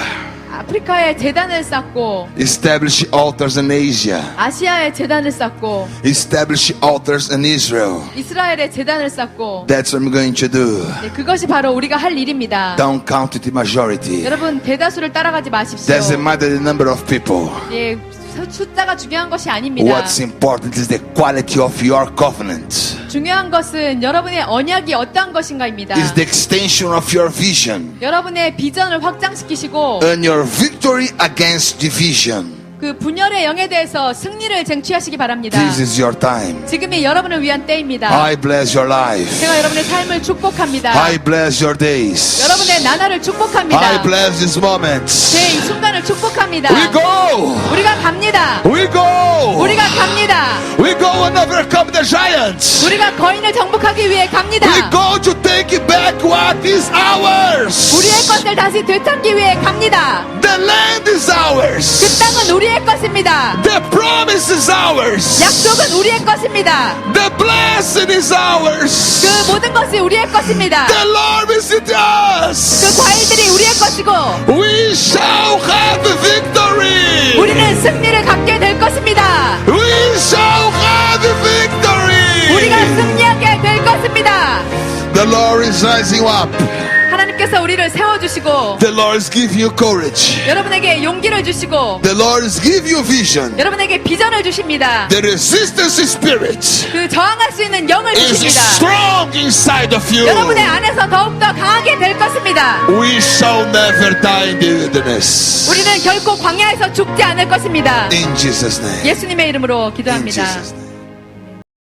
아프리카에 재단을 쌓고, Establish altars in Asia. 아시아에 재단을 쌓고, Establish altars in Israel. 이스라엘에 재단을 쌓고. That's what I'm going to do. 네, 그것이 바로 우리가 할 일입니다. Don't count the majority. 여러분 대다수를 따라가지 마십시오. Doesn't matter the number of people. 예, 숫자가 중요한 것이 아닙니다. What's important is the quality of your covenant. 중요한 것은 여러분의 언약이 어떠한 것인가입니다. Is the extension of your vision 여러분의 비전을 확장시키시고 and your victory against division. 그 분열의 영에 대해서 승리를 쟁취하시기 바랍니다. This is your time. 지금이 여러분을 위한 때입니다. I bless your life. 제가 여러분의 삶을 축복합니다. I bless your days. 여러분의 나날을 축복합니다. I bless these moments. 제 이 순간을 축복합니다. We go. 우리가 갑니다. We go. 우리가 갑니다. We go and overcome the giants. 우리가 거인을 정복하기 위해 갑니다. We go to take back what is ours. 우리의 것을 다시 되찾기 위해 갑니다. The land is 그 ours. 땅은 우리의 것입니다. The promise is ours. 약속은 우리의 것입니다. The blessing is ours. 그 모든 것이 우리의 것입니다. The Lord is with 그 us. 과일들이 우리의 것이고 We shall have victory. 우리는 승리를 갖게 될 것입니다. We shall have victory. 우리가 승리하게 될 것입니다. The Lord is rising up. 하나님께서 우리를 세워주시고 The Lord is giving you courage. 여러분에게 용기를 주시고 The Lord is giving you vision. 여러분에게 비전을 주십니다. The resistance spirit 그 저항할 수 있는 영을 is 주십니다. strong inside of you. 여러분의 안에서 더욱더 강하게 될 것입니다. We shall never die in the wilderness. 우리는 결코 광야에서 죽지 않을 것입니다. In Jesus' name. 예수님의 이름으로 In 기도합니다. Jesus' name.